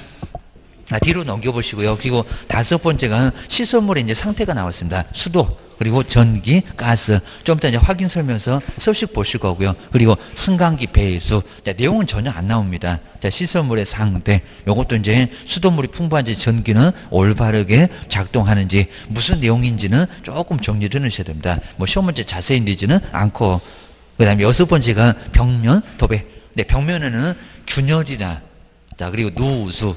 Speaker 1: 뒤로 넘겨보시고요. 그리고 다섯 번째가 시설물의 이제 상태가 나왔습니다. 수도, 그리고 전기, 가스. 좀 이따 이제 확인 설명서 서식 보실 거고요. 그리고 승강기 배수. 자, 내용은 전혀 안 나옵니다. 자, 시설물의 상태. 요것도 이제 수도물이 풍부한지 전기는 올바르게 작동하는지 무슨 내용인지는 조금 정리를 해놓으셔야 됩니다. 뭐 시험 문제 자세히 내지는 않고. 그 다음에 여섯 번째가 벽면, 도배. 네, 벽면에는 균열이나, 자, 그리고 누수.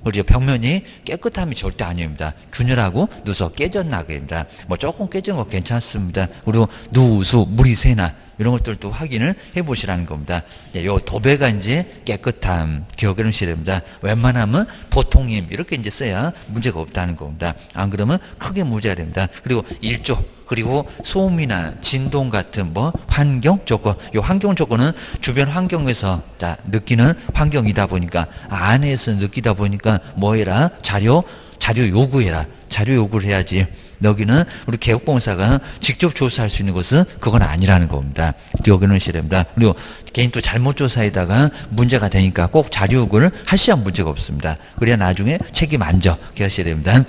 Speaker 1: 그리고 벽면이 깨끗함이 절대 아닙니다. 균열하고 누수 깨졌나입니다. 뭐 조금 깨진 거 괜찮습니다. 그리고 누수, 물이 새나 이런 것들도 확인을 해보시라는 겁니다. 요 도배가 이제 깨끗함 기억해 놓으셔야 됩니다. 웬만하면 보통임 이렇게 이제 써야 문제가 없다는 겁니다. 안 그러면 크게 문제가 됩니다. 그리고 일조 그리고 소음이나 진동 같은 뭐 환경 조건, 요 환경 조건은 주변 환경에서 자 느끼는 환경이다 보니까 안에서 느끼다 보니까 뭐 해라 자료 요구해라. 자료 요구를 해야지. 여기는 우리 개혁봉사가 직접 조사할 수 있는 것은 그건 아니라는 겁니다. 기억해 놓으셔야 됩니다. 그리고 개인 또 잘못 조사에다가 문제가 되니까 꼭 자료 요구를 하셔야 문제가 없습니다. 그래야 나중에 책임 안 져. 기억하셔야 됩니다.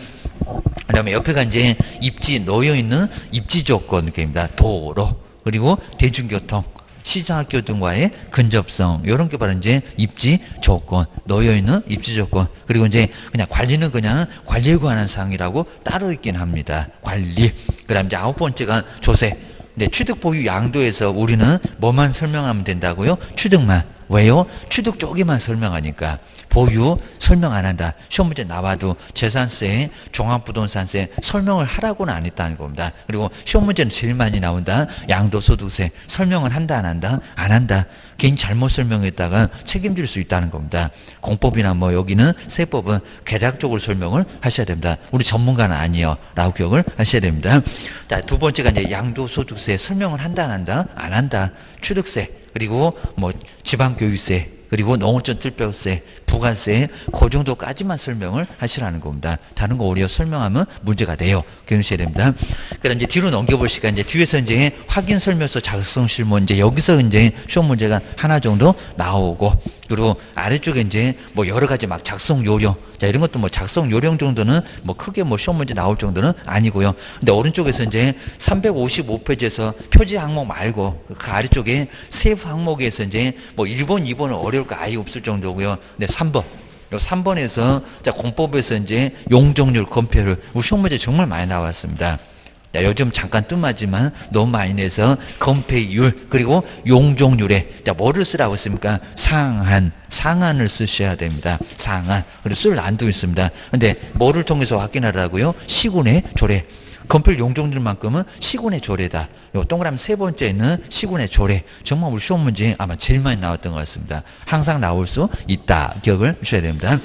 Speaker 1: 그 다음에 옆에가 이제 입지 놓여있는 입지 조건입니다. 도로 그리고 대중교통 시장학교 등과의 근접성 이런 게 바로 이제 입지 조건 놓여있는 입지 조건 그리고 이제 그냥 관리는 그냥 관리에 관한 사항이라고 따로 있긴 합니다. 관리. 그다음 이제 아홉 번째가 조세. 네, 취득 보유 양도에서 우리는 뭐만 설명하면 된다고요? 취득만. 왜요? 취득 쪽에만 설명하니까 보유 설명 안 한다. 시험 문제 나와도 재산세, 종합부동산세 설명을 하라고는 안 했다는 겁니다. 그리고 시험 문제는 제일 많이 나온다. 양도소득세 설명을 한다 안 한다? 안 한다. 개인 잘못 설명했다가 책임질 수 있다는 겁니다. 공법이나 뭐 여기는 세법은 개략적으로 설명을 하셔야 됩니다. 우리 전문가는 아니에요. 라고 기억을 하셔야 됩니다. 자, 두 번째가 이제 양도소득세 설명을 한다 안 한다? 안 한다. 취득세 그리고 뭐 지방교육세 그리고 농어촌 특별세, 부가세 그 정도까지만 설명을 하시라는 겁니다. 다른 거 오히려 설명하면 문제가 돼요. 기억하셔야 됩니다. 그다음 이제 뒤로 넘겨보시니까 이제 뒤에서 이제 확인 설명서 작성 실무 이제 여기서 이제 시험 문제가 하나 정도 나오고 그리고 아래쪽에 이제 뭐 여러 가지 막 작성 요령 자 이런 것도 뭐 작성 요령 정도는 뭐 크게 뭐 시험 문제 나올 정도는 아니고요. 근데 오른쪽에서 이제 355페이지에서 표지 항목 말고 그 아래쪽에 세부 항목에서 이제 뭐 1번, 2번은 어려울 거 아예 없을 정도고요. 근데 3번. 요 3번에서 자 공법에서 이제 용적률 건폐율 우리 시험 문제 정말 많이 나왔습니다. 자, 요즘 잠깐 뜸하지만 너무 많이 내서 건폐율 그리고 용적률에 자, 뭐를 쓰라고 했습니까? 상한을 쓰셔야 됩니다. 상한. 그리고 쓸 안도 있습니다. 근데 뭐를 통해서 확인하라고요? 시군의 조례. 건폐율 용적률만큼은 시군의 조례다. 요 동그라미 세 번째는 시군의 조례. 정말 우리 시험 문제 아마 제일 많이 나왔던 것 같습니다. 항상 나올 수 있다. 기억을 하셔야 됩니다.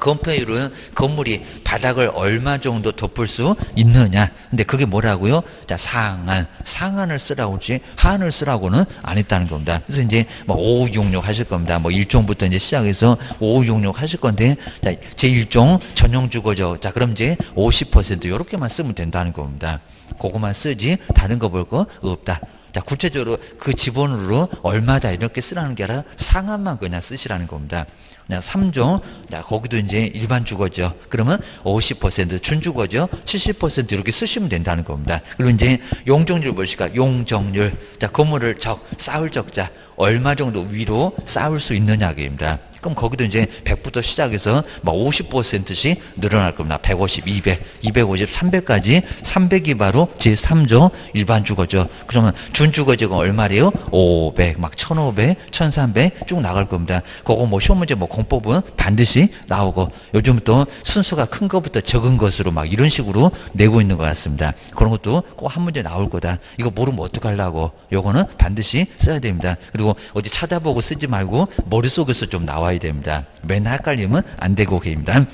Speaker 1: 건폐율은 건물이 바닥을 얼마 정도 덮을 수 있느냐. 근데 그게 뭐라고요? 자, 상한을 쓰라고 하지 하한을 쓰라고는 안 했다는 겁니다. 그래서 이제 뭐 5566 하실 겁니다. 뭐 1종부터 이제 시작해서 5566 하실 건데, 자, 제1종 전용 주거죠. 자, 그럼 이제 50% 요렇게만 쓰면 된다는 겁니다. 그거만 쓰지 다른 거 볼 거 없다. 자, 구체적으로 그 지번으로 얼마다 이렇게 쓰라는 게 아니라 상한만 그냥 쓰시라는 겁니다. 그냥 3종, 자, 거기도 이제 일반 주거죠. 그러면 50% 준주거죠. 70% 이렇게 쓰시면 된다는 겁니다. 그리고 이제 용적률 보실까? 용적률. 자, 건물을 쌓을 적자. 얼마 정도 위로 쌓을 수 있느냐입니다. 그럼 거기도 이제 100부터 시작해서 막 50%씩 늘어날 겁니다. 150, 200, 250, 300까지 300이 바로 제3조 일반 주거죠. 그러면 준주거지가 얼마래요? 500, 막 1500, 1300 쭉 나갈 겁니다. 그거 뭐 시험 문제 뭐 공법은 반드시 나오고 요즘 또 순수가 큰 것부터 적은 것으로 막 이런 식으로 내고 있는 것 같습니다. 그런 것도 꼭 한 문제 나올 거다. 이거 모르면 어떡하려고. 요거는 반드시 써야 됩니다. 그리고 어디 찾아보고 쓰지 말고 머릿속에서 좀 나와야 됩니다. 맨날 헷갈리면 안 되고 계십니다.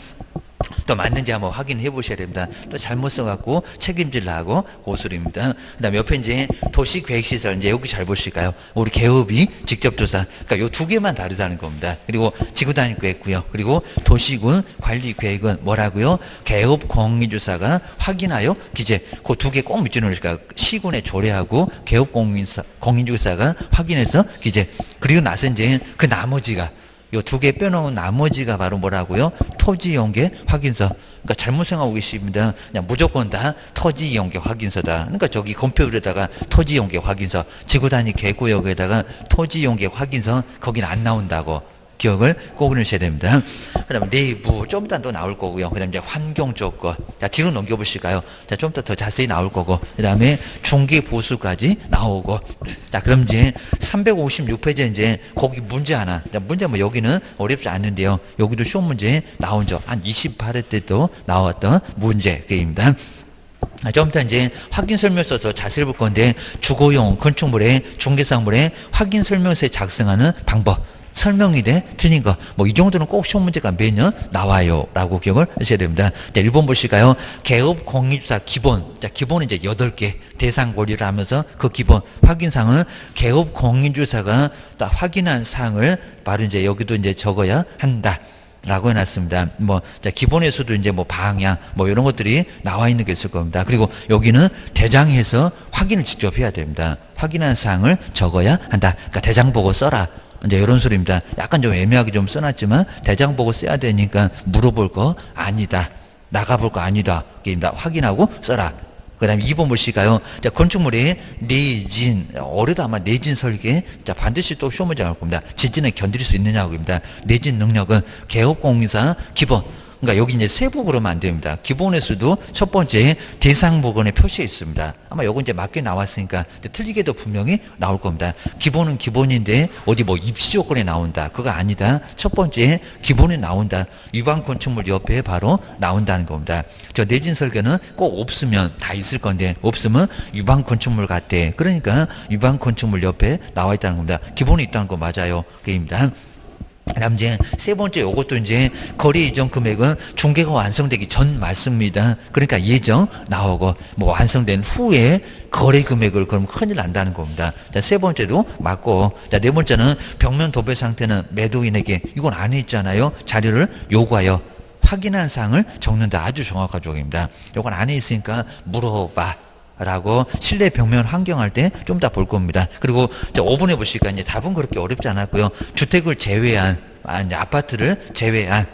Speaker 1: 또 맞는지 한번 확인해 보셔야 됩니다. 또 잘못 써갖고 책임질라고 고소리입니다. 그 다음에 옆에 이제 도시계획시설, 이제 여기 잘 보실까요? 우리 개업이 직접 조사. 그러니까 요 두 개만 다르다는 겁니다. 그리고 지구단위계획구요. 그리고 도시군 관리계획은 뭐라고요? 개업 공인조사가 확인하여 기재. 그 두 개 꼭 밑줄 넣으실까요? 시군의 조례하고 개업 공인조사가 확인해서 기재. 그리고 나서 이제 그 나머지가 요 두 개 빼놓은 나머지가 바로 뭐라고요? 토지연계 확인서. 그러니까 잘못 생각하고 계십니다. 그냥 무조건 다 토지연계 확인서다. 그러니까 저기 건폐율에다가 토지연계 확인서, 지구단위 계획구역에다가 토지연계 확인서 거긴 안 나온다고. 기억을 꼭 넣으셔야 됩니다. 그 다음에 내부 좀 이따 또 나올 거고요. 그 다음에 이제 환경 조건. 자, 뒤로 넘겨보실까요? 자, 좀 더 자세히 나올 거고. 그 다음에 중개 보수까지 나오고. 자, 그럼 이제 356페이지 이제 거기 문제 하나. 자, 문제 뭐 여기는 어렵지 않는데요. 여기도 시험 문제 나온 적 한 28회 때도 나왔던 문제입니다. 좀 이따 이제 확인 설명서 더 자세히 볼 건데 주거용 건축물의 중개사물의 확인 설명서에 작성하는 방법. 설명이 돼? 틀린 거. 뭐, 이 정도는 꼭 시험 문제가 매년 나와요. 라고 기억을 하셔야 됩니다. 자, 1번 보실까요? 개업 공인조사 기본. 자, 기본은 이제 8개. 대상 고리를 하면서 그 기본. 확인사항은 개업 공인조사가 딱 확인한 사항을 바로 이제 여기도 이제 적어야 한다. 라고 해놨습니다. 뭐, 자, 기본에서도 이제 뭐 방향, 뭐 이런 것들이 나와 있는 게 있을 겁니다. 그리고 여기는 대장해서 확인을 직접 해야 됩니다. 확인한 사항을 적어야 한다. 그러니까 대장 보고 써라. 이제 이런 소리입니다. 약간 좀 애매하게 좀 써놨지만 대장 보고 써야 되니까 물어볼 거 아니다. 나가볼 거 아니다. 입니다. 확인하고 써라. 그 다음에 2번 보실까요? 자, 건축물의 내진, 어려도 아마 내진 설계. 자, 반드시 또 시험 문제 나올 겁니다. 지진을 견딜 수 있느냐고입니다. 내진 능력은 개업공사 기본. 그러니까 여기 이제 세부 그러면 안 됩니다. 기본에서도 첫 번째 대상 부분에 표시해 있습니다. 아마 요거 이제 맞게 나왔으니까 틀리게도 분명히 나올 겁니다. 기본은 기본인데 어디 뭐 입시 조건에 나온다. 그거 아니다. 첫 번째 기본에 나온다. 위반 건축물 옆에 바로 나온다는 겁니다. 저 내진 설계는 꼭 없으면 다 있을 건데 없으면 위반 건축물 같대. 그러니까 위반 건축물 옆에 나와 있다는 겁니다. 기본에 있다는 거 맞아요. 그입니다. 그다음 이제 세 번째 요것도 이제 거래 이전 금액은 중개가 완성되기 전 맞습니다. 그러니까 예정 나오고 뭐 완성된 후에 거래 금액을 그럼 큰일 난다는 겁니다. 자, 세 번째도 맞고, 자, 네 번째는 벽면 도배 상태는 매도인에게 이건 안 했잖아요. 자료를 요구하여 확인한 사항을 적는다. 아주 정확한 조항입니다. 요건 안에 있으니까 물어봐. 라고 실내 벽면 환경할 때 좀 더 볼 겁니다. 그리고 5번에 보시니까 이제 답은 그렇게 어렵지 않았고요. 주택을 제외한, 이제 아파트를 제외한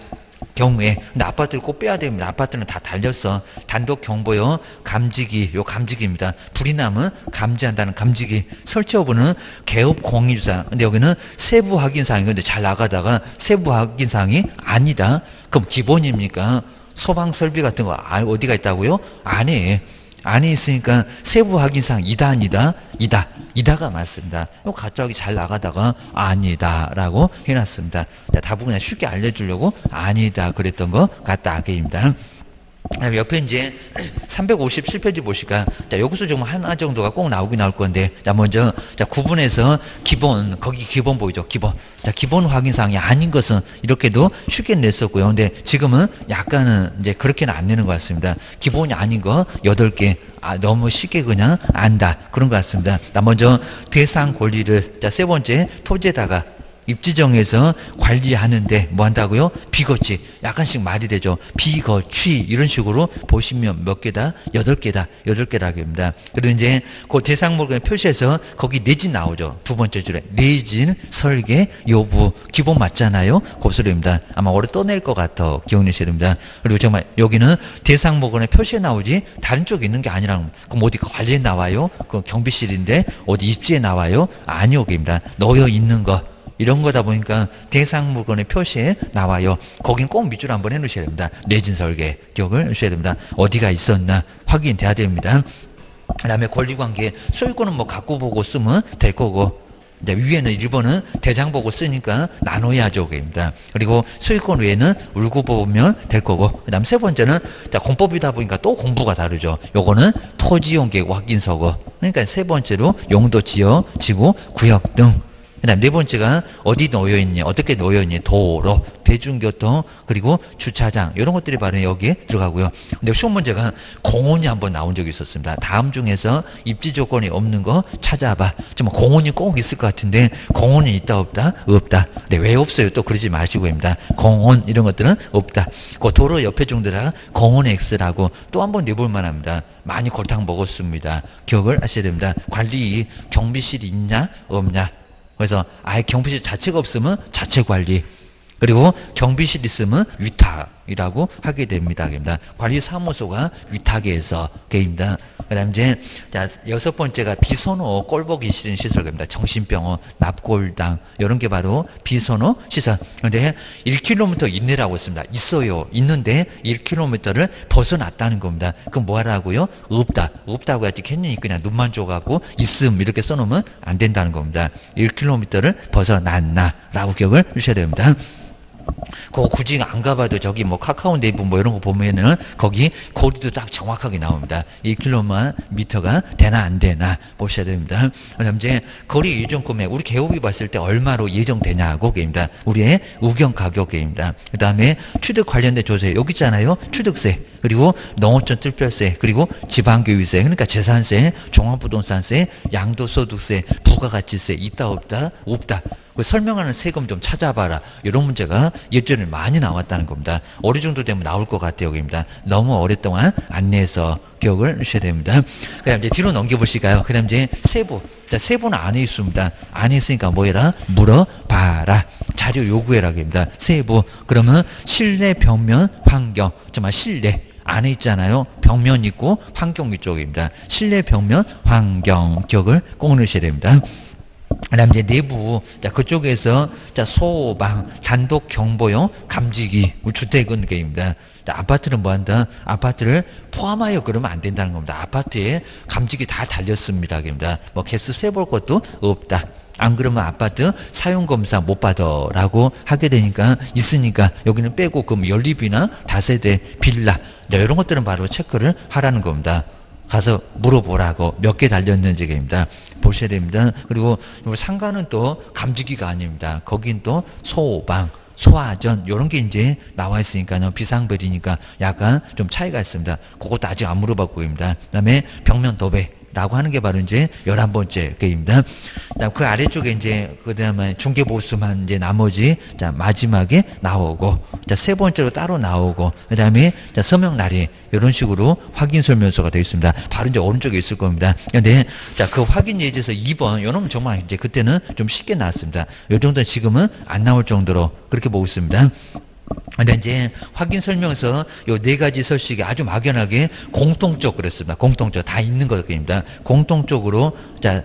Speaker 1: 경우에, 근데 아파트를 꼭 빼야 됩니다. 아파트는 다 달렸어. 단독 경보요, 감지기, 요 감지기입니다. 불이 나면 감지한다는 감지기. 설치 여부는 개업 공인조사. 근데 여기는 세부 확인 사항이 근데 잘 나가다가 세부 확인 사항이 아니다. 그럼 기본입니까? 소방 설비 같은 거 어디가 있다고요? 안에. 안에 있으니까 세부 확인상 이다 아니다 이다 이다가 맞습니다. 이거 갑자기 잘 나가다가 아니다라고 해놨습니다. 자, 답은 그냥 쉽게 알려주려고 아니다 그랬던 거 같다 게입니다. 옆에 이제 357페이지 보시니까 자, 여기서 좀 하나 정도가 꼭 나오긴 나올 건데 자, 먼저 자, 구분해서 기본 거기 기본 보이죠? 기본. 자, 기본 확인사항이 아닌 것은 이렇게도 쉽게 냈었고요. 근데 지금은 약간은 이제 그렇게는 안 내는 것 같습니다. 기본이 아닌 거 8개. 너무 쉽게 그냥 안다. 그런 것 같습니다. 자, 먼저 대상 권리를 자, 세 번째 토지에다가 입지정에서 관리하는데 뭐 한다고요? 비거치. 약간씩 말이 되죠. 비거취 이런 식으로 보시면 몇 개다? 8개다. 8개라기입니다. 그리고 이제 그 대상목을 표시해서 거기 내진 나오죠. 두 번째 줄에 내진 설계 여부 기본 맞잖아요. 고소리입니다. 아마 오래 떠낼 것 같아. 기억내셔야 됩니다. 그리고 정말 여기는 대상목을 표시에 나오지 다른 쪽에 있는 게 아니라 그럼 어디 관리에 나와요? 그 경비실인데 어디 입지에 나와요? 아니요. 입니다. 놓여 있는 거. 이런 거다 보니까 대상 물건의 표시에 나와요. 거긴 꼭 밑줄 한번 해놓으셔야 됩니다. 내진 설계 기억을 하셔야 됩니다. 어디가 있었나 확인돼야 됩니다. 그 다음에 권리관계 소유권은 뭐 갖고 보고 쓰면 될 거고 이제 위에는 1번은 대장 보고 쓰니까 나눠야죠. 입니다. 그리고 소유권 외에는 울고 보면 될 거고 그 다음 세 번째는 자, 공법이다 보니까 또 공부가 다르죠. 요거는 토지용계획 확인서고 그러니까 세 번째로 용도 지어 지구 구역 등 그 다음 네 번째가 어디 놓여있니 어떻게 놓여있니 도로 대중교통 그리고 주차장 이런 것들이 바로 여기에 들어가고요. 근데 시험 문제가 공원이 한번 나온 적이 있었습니다. 다음 중에서 입지 조건이 없는 거 찾아봐. 좀 공원이 꼭 있을 것 같은데 공원이 있다 없다? 없다. 근데 왜 없어요? 또 그러지 마시고입니다. 공원 이런 것들은 없다. 그 도로 옆에 정도다가 공원 X라고 또 한번 내볼 만합니다. 많이 골탕 먹었습니다. 기억을 하셔야 됩니다. 관리 경비실이 있냐 없냐. 그래서 아예 경비실 자체가 없으면 자체 관리 그리고 경비실 있으면 위탁이라고 하게 됩니다. 관리사무소가 위탁에서 게입니다. 그다음 이제 자, 6번째가 비선호 꼴보기 싫은 시설입니다. 정신병원, 납골당 이런 게 바로 비선호 시설. 그런데 1km 이내라고 했습니다. 있어요. 있는데 1km를 벗어났다는 겁니다. 그럼 뭐 하라고요? 없다. 없다고 해야지 괜히 그냥 눈만 줘갖고 있음 이렇게 써놓으면 안 된다는 겁니다. 1km를 벗어났나라고 기억을 주셔야 됩니다. 그거 굳이 안 가봐도 저기 뭐 카카오 네이버 뭐 이런 거 보면은 거기 거리도 딱 정확하게 나옵니다. 1km가 되나 안 되나 보셔야 됩니다. 그다음 이제 거리 예정 금액 우리 개업이 봤을 때 얼마로 예정되냐고 게입니다. 우리의 우경 가격입니다. 그다음에 취득 관련된 조세 여기 있잖아요. 취득세 그리고 농어촌 특별세 그리고 지방교육세 그러니까 재산세, 종합부동산세, 양도소득세, 부가가치세 있다 없다? 없다. 설명하는 세금 좀 찾아봐라. 이런 문제가 예전에 많이 나왔다는 겁니다. 어느 정도 되면 나올 것 같아요. 여기입니다. 너무 오랫동안 안 내서 기억을 하셔야 됩니다. 그 다음 이제 뒤로 넘겨보실까요? 그 다음 이제 세부. 자, 세부는 안에 있습니다. 안에 있으니까 뭐 해라? 물어봐라. 자료 요구해라. 입니다. 세부. 그러면 실내 벽면 환경. 정말 실내. 안에 있잖아요. 벽면 있고 환경 위쪽입니다. 실내 벽면 환경 기억을 꼭 넣으셔야 됩니다. 그다음 이제 내부 자 그쪽에서 자 소방 단독 경보용 감지기 주택은 게입니다. 자, 아파트는 뭐한다? 아파트를 포함하여 그러면 안 된다는 겁니다. 아파트에 감지기 다 달렸습니다. 입니다. 뭐 개수 세볼 것도 없다. 안 그러면 아파트 사용검사 못 받아라고 하게 되니까 있으니까 여기는 빼고 그럼 연립이나 다세대 빌라 이런 것들은 바로 체크를 하라는 겁니다. 가서 물어보라고 몇 개 달렸는지입니다. 보셔야 됩니다. 그리고 상가는 또 감지기가 아닙니다. 거긴 또 소방, 소화전 이런 게 이제 나와 있으니까요. 비상벨이니까 약간 좀 차이가 있습니다. 그것도 아직 안 물어봤고입니다. 그다음에 벽면 도배. 라고 하는 게 바로 이제 11번째 게임입니다. 그 아래쪽에 이제 그 다음에 중개보수만 이제 나머지 자 마지막에 나오고 자 세 번째로 따로 나오고 그 다음에 자 서명 날이 이런 식으로 확인 설명서가 되어 있습니다. 바로 이제 오른쪽에 있을 겁니다. 근데 자 그 확인 예제에서 2번 요놈은 정말 이제 그때는 좀 쉽게 나왔습니다. 요 정도는 지금은 안 나올 정도로 그렇게 보고 있습니다. 근데 이제 확인 설명서 요 네 가지 서식이 아주 막연하게 공통적 그랬습니다. 공통적 다 있는 것입니다. 공통적으로 자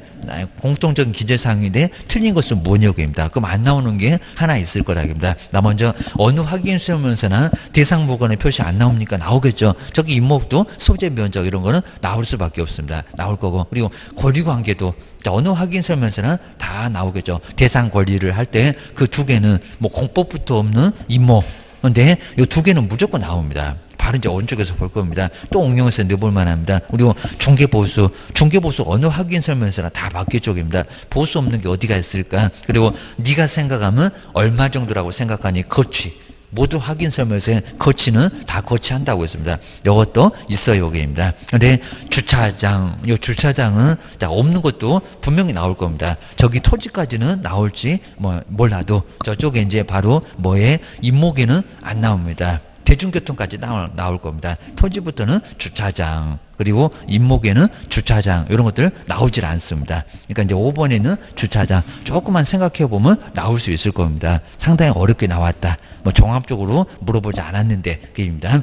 Speaker 1: 공통적인 기재사항인데 틀린 것은 뭐냐고입니다. 그럼 안 나오는 게 하나 있을 거라입니다. 나 먼저 어느 확인 설명서나 대상 무관의 표시 안 나옵니까? 나오겠죠. 저기 임목도 소재 면적 이런 거는 나올 수밖에 없습니다. 나올 거고 그리고 권리관계도 어느 확인 설명서는 다 나오겠죠. 대상 권리를 할 때 그 두 개는 뭐 공법부터 없는 임목 근데 이 두 개는 무조건 나옵니다. 바로 이제 오른쪽에서 볼 겁니다. 또 응용해서 넣어볼 만합니다. 그리고 중개보수 어느 확인 설명서나 다 바뀌 쪽입니다. 보수 없는 게 어디가 있을까? 그리고 네가 생각하면 얼마 정도라고 생각하니 거치 모두 확인 설명서에 거치는 다 거치한다고 했습니다. 이것도 있어요, 여기입니다. 근데 주차장, 이 주차장은 자, 없는 것도 분명히 나올 겁니다. 저기 토지까지는 나올지 뭐 몰라도 저쪽에 이제 바로 뭐에 임목에는 안 나옵니다. 대중교통까지 나올 겁니다. 토지부터는 주차장, 그리고 임목에는 주차장, 이런 것들 나오질 않습니다. 그러니까 이제 5번에는 주차장, 조금만 생각해 보면 나올 수 있을 겁니다. 상당히 어렵게 나왔다. 뭐 종합적으로 물어보지 않았는데, 그입니다.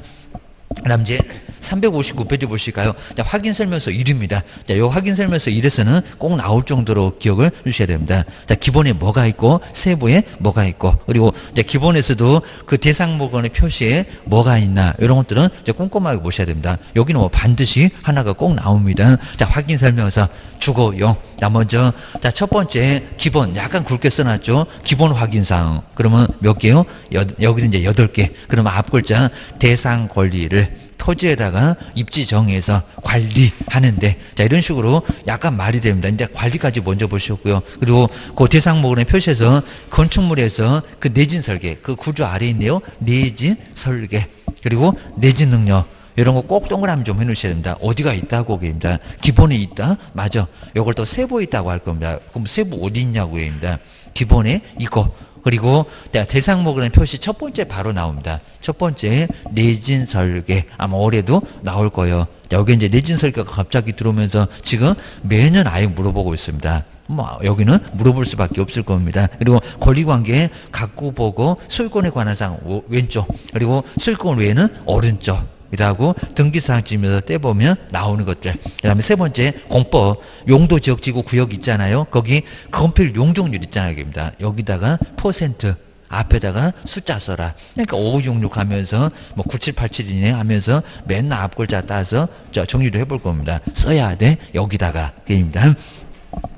Speaker 1: 그 다음 이제 359페이지 보실까요? 자, 확인 설명서 1입니다. 자, 요 확인 설명서 1에서는 꼭 나올 정도로 기억을 주셔야 됩니다. 자, 기본에 뭐가 있고, 세부에 뭐가 있고, 그리고 이제 기본에서도 그 대상 물건의 표시에 뭐가 있나, 이런 것들은 이제 꼼꼼하게 보셔야 됩니다. 여기는 뭐 반드시 하나가 꼭 나옵니다. 자, 확인 설명서, 주거용. 자, 먼저, 자, 첫 번째, 기본, 약간 굵게 써놨죠? 기본 확인사항. 그러면 몇 개요? 여기서 이제 8개. 그러면 앞 글자, 대상 권리를 토지에다가 입지 정해서 관리하는데, 자, 이런 식으로 약간 말이 됩니다. 이제 관리까지 먼저 보셨고요. 그리고 그 대상목의 표시에서 건축물에서 그 내진 설계, 그 구조 아래에 있네요. 내진 설계. 그리고 내진 능력. 이런 거 꼭 동그라미 좀 해놓으셔야 됩니다. 어디가 있다고 얘기입니다. 기본에 있다? 맞아. 이걸 또 세부에 있다고 할 겁니다. 그럼 세부 어디 있냐고 얘기입니다. 기본에 있고. 그리고 대상목의 표시 첫 번째 바로 나옵니다. 첫 번째 내진 설계 아마 올해도 나올 거예요. 여기 이제 내진 설계가 갑자기 들어오면서 지금 매년 아예 물어보고 있습니다. 뭐 여기는 물어볼 수밖에 없을 겁니다. 그리고 권리관계 갖고 보고 소유권에 관한 사항 왼쪽 그리고 소유권 외에는 오른쪽. 이라고 등기사항 지면서 떼보면 나오는 것들. 그 다음에 세 번째, 공법, 용도, 지역, 지구, 구역 있잖아요. 거기 건필 용적률 있잖아요. 여기다가 퍼센트, 앞에다가 숫자 써라. 그러니까 5566 하면서 뭐 9787이네 하면서 맨날 앞 글자 따서 정리를 해볼 겁니다. 써야 돼. 여기다가. 그입니다.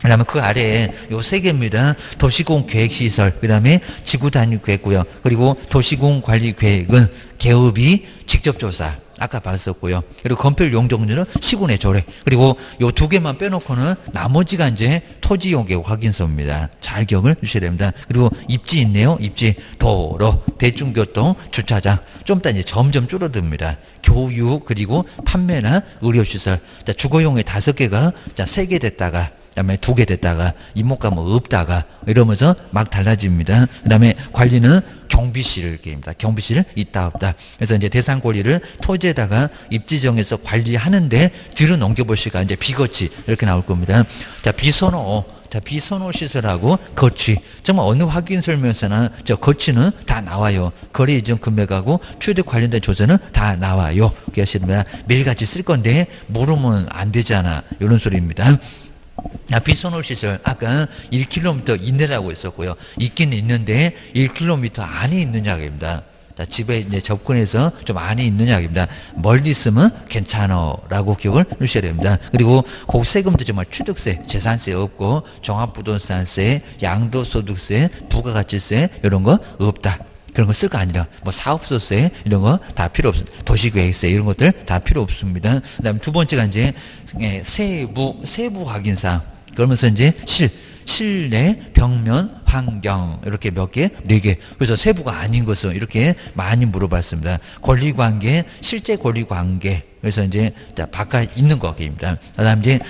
Speaker 1: 그 다음에 그 아래에 요 세 개입니다. 도시공 계획시설, 그 다음에 지구단위계획구역, 그리고 도시공 관리계획은 개업이 직접 조사. 아까 봤었고요. 그리고 건필 용적률은 시군의 조례. 그리고 요 두 개만 빼놓고는 나머지가 이제 토지용계획 확인서입니다. 잘 기억을 주셔야 됩니다. 그리고 입지 있네요. 입지, 도로, 대중교통, 주차장. 좀 이따 이제 점점 줄어듭니다. 교육, 그리고 판매나 의료시설. 자, 주거용의 5개가 자, 3개 됐다가 그다음에 2개 됐다가 임목가 뭐 없다가 이러면서 막 달라집니다. 그다음에 관리는 경비실입니다. 경비실 있다 없다. 그래서 이제 대상 권리를 토지에다가 입지 정해서 관리하는데 뒤로 넘겨보시니까 이제 비거치 이렇게 나올 겁니다. 자, 비선호. 자, 비선호 시설하고 거치. 정말 어느 확인 설명서나 저 거치는 다 나와요. 거래 이전 금액하고 취득 관련된 조서는 다 나와요. 그렇게 하시면 매일같이 쓸 건데 모르면 안 되잖아. 이런 소리입니다. 비선호 시설 아까 1km 이내라고 했었고요. 있기는 있는데 1km 안에 있느냐입니다. 자, 집에 이제 접근해서 좀 안에 있느냐입니다. 멀리 있으면 괜찮아라고 기억을 해주셔야 됩니다. 그리고 그 세금도 정말 취득세, 재산세 없고 종합부동산세, 양도소득세, 부가가치세 이런 거 없다. 그런 거 쓸 거 아니라 뭐 사업소세 이런 거 다 필요 없습니다. 도시계획세 이런 것들 다 필요 없습니다. 그다음에 두 번째가 이제 세부 확인사항. 그러면서 이제 실내, 벽면, 환경 이렇게 몇 개? 4개. 그래서 세부가 아닌 것은 이렇게 많이 물어봤습니다. 권리관계, 실제 권리관계. 그래서 이제 바깥 있는 거입니다. 그다음 이제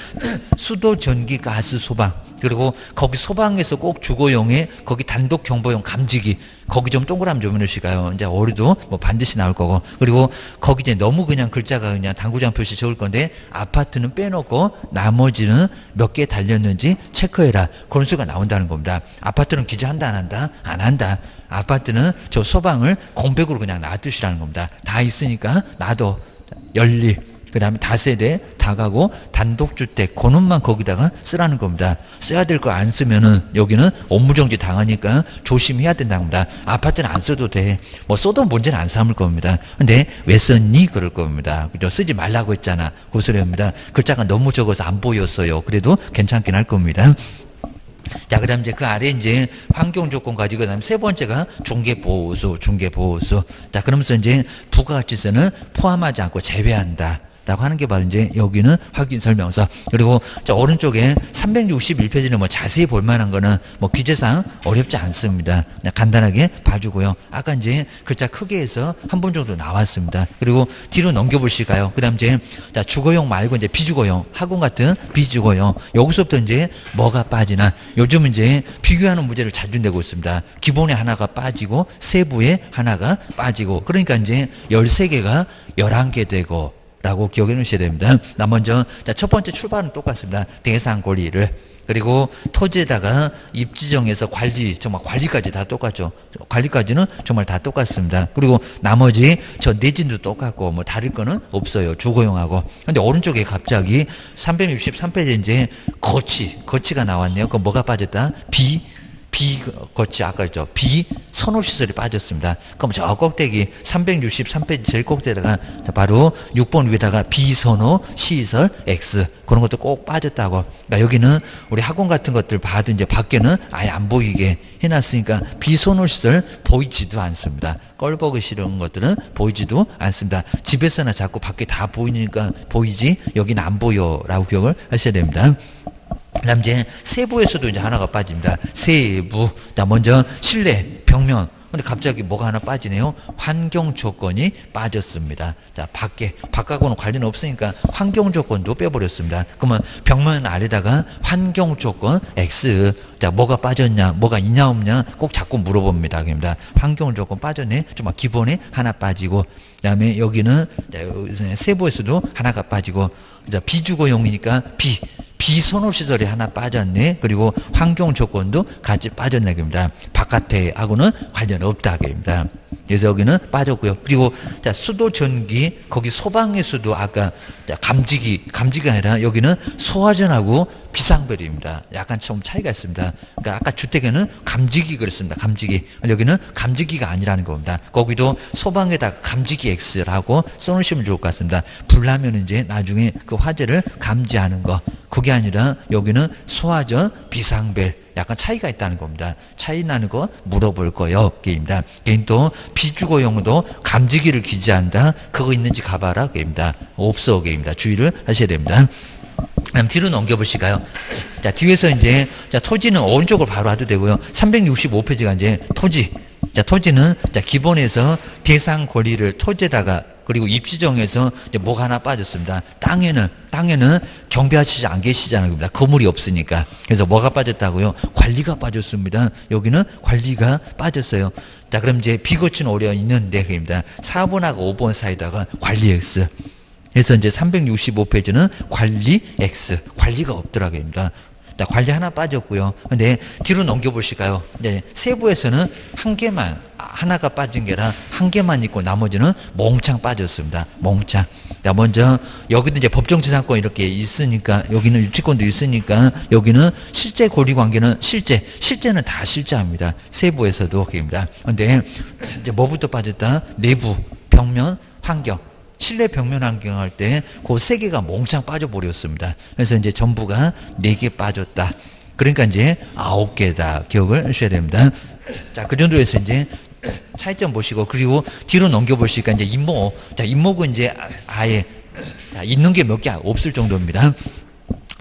Speaker 1: 수도, 전기, 가스, 소방. 그리고 거기 소방에서 꼭 주거용에 거기 단독 경보용 감지기 거기 좀 동그라미 좀 해놓으시가요. 이제 어리도 뭐 반드시 나올 거고. 그리고 거기 이제 너무 그냥 글자가 그냥 당구장 표시 적을 건데 아파트는 빼놓고 나머지는 몇 개 달렸는지 체크해라. 그런 수가 나온다는 겁니다. 아파트는 기재한다 안 한다? 안 한다. 아파트는 저 소방을 공백으로 그냥 놔두시라는 겁니다. 다 있으니까 놔둬. 연립, 그 다음에 다세대, 다가구, 단독주택, 그놈만 거기다가 쓰라는 겁니다. 써야 될 거 안 쓰면은 여기는 업무정지 당하니까 조심해야 된다는 겁니다. 아파트는 안 써도 돼. 뭐 써도 문제는 안 삼을 겁니다. 근데 왜 썼니? 그럴 겁니다. 그죠? 쓰지 말라고 했잖아. 그 소리입니다. 글자가 너무 적어서 안 보였어요. 그래도 괜찮긴 할 겁니다. 자, 그 다음 이제 그 아래 이제 환경 조건 가지고, 그 다음 세 번째가 중개보호소. 자, 그러면서 이제 부가가치세는 포함하지 않고 제외한다. 라고 하는 게 바로 이제 여기는 확인 설명서. 그리고 저 오른쪽에 361페이지는 뭐 자세히 볼 만한 거는 뭐 기재상 어렵지 않습니다. 그냥 간단하게 봐주고요. 아까 이제 글자 크게 해서 한 번 정도 나왔습니다. 그리고 뒤로 넘겨보실까요? 그 다음 이제 자, 주거용 말고 이제 비주거용, 학원 같은 비주거용. 여기서부터 이제 뭐가 빠지나. 요즘 이제 비교하는 문제를 자주 내고 있습니다. 기본에 하나가 빠지고 세부에 하나가 빠지고. 그러니까 이제 13개가 11개 되고. 라고 기억해 놓으셔야 됩니다. 나 먼저, 자, 첫 번째 출발은 똑같습니다. 대상 권리를. 그리고 토지에다가 입지정에서 관리, 정말 관리까지 다 똑같죠. 관리까지는 정말 다 똑같습니다. 그리고 나머지 저 내진도 똑같고 뭐 다를 거는 없어요. 주거용하고. 근데 오른쪽에 갑자기 363페이지에 이제 거치가 나왔네요. 그럼 뭐가 빠졌다? 비거치 아까 했죠. 비선호시설이 빠졌습니다. 그럼 저 꼭대기 363페이지 제일 꼭대기다가 바로 6번 위에다가 비선호시설 X 그런 것도 꼭 빠졌다고. 그러니까 여기는 우리 학원 같은 것들 봐도 이제 밖에는 아예 안 보이게 해놨으니까 비선호시설 보이지도 않습니다. 껄벅이 싫은 것들은 보이지도 않습니다. 집에서나 자꾸 밖에 다 보이니까 보이지 여기는 안 보여라고 기억을 하셔야 됩니다. 그 다음 이제 세부에서도 이제 하나가 빠집니다. 세부. 자, 먼저 실내, 벽면. 근데 갑자기 뭐가 하나 빠지네요. 환경 조건이 빠졌습니다. 자, 바깥하고는 관련 없으니까 환경 조건도 빼버렸습니다. 그러면 벽면 아래다가 환경 조건 X. 자, 뭐가 빠졌냐, 뭐가 있냐 없냐 꼭 자꾸 물어봅니다. 그럽니다. 환경 조건 빠졌네. 좀 기본에 하나 빠지고. 그 다음에 여기는 세부에서도 하나가 빠지고. 자, 비주거용이니까 비선호시설이 하나 빠졌네. 그리고 환경 조건도 같이 빠졌네. 그럽니다. 바깥에하고는 관련 없다. 그럽니다. 그래서 여기는 빠졌고요. 그리고 자, 수도 전기, 거기 소방에서도 아까 감지기가 아니라 여기는 소화전하고 비상벨입니다. 약간 좀 차이가 있습니다. 그러니까 아까 주택에는 감지기 그랬습니다. 감지기. 여기는 감지기가 아니라는 겁니다. 거기도 소방에다가 감지기 X라고 써놓으시면 좋을 것 같습니다. 불나면 이제 나중에 그 화재를 감지하는 거. 그게 아니라 여기는 소화전, 비상벨. 약간 차이가 있다는 겁니다. 차이 나는 거 물어볼 거요. 게임입니다. 개인 또 비주거용도 감지기를 기재한다. 그거 있는지 가봐라. 게임입니다. 없어. 게임입니다. 주의를 하셔야 됩니다. 그럼 뒤로 넘겨보실까요? 자, 뒤에서 이제, 자, 토지는 오른쪽으로 바로 와도 되고요. 365페이지가 이제 토지. 자, 토지는, 자, 기본에서 대상 권리를 토지에다가 그리고 입지정에서 이제 뭐가 하나 빠졌습니다. 땅에는 경비하시지 안 계시잖아요. 그럽니다. 건물이 없으니까. 그래서 뭐가 빠졌다고요? 관리가 빠졌습니다. 여기는 관리가 빠졌어요. 자, 그럼 이제 비거치는 오려 있는데, 그럽니다. 4번하고 5번 사이다가 관리 X. 그래서 이제 365페이지는 관리 X. 관리가 없더라고요. 자, 관리 하나 빠졌고요. 근데 뒤로 넘겨보실까요? 네, 세부에서는 한 개만, 하나가 빠진 게 아니라 한 개만 있고 나머지는 몽창 빠졌습니다. 몽창. 자, 먼저 여기도 이제 법정지상권 이렇게 있으니까 여기는 유치권도 있으니까 여기는 실제 권리관계는 실제는 다 실제합니다. 세부에서도 그입니다. 근데 이제 뭐부터 빠졌다? 내부, 벽면, 환경. 실내 벽면 환경 할 때 그 세 개가 몽창 빠져버렸습니다. 그래서 이제 전부가 4개 빠졌다. 그러니까 이제 9개다. 기억을 하셔야 됩니다. 자, 그 정도에서 이제 차이점 보시고, 그리고 뒤로 넘겨보시니까 이제 임목. 자, 임목은 이제 아예 있는 게 몇 개 없을 정도입니다.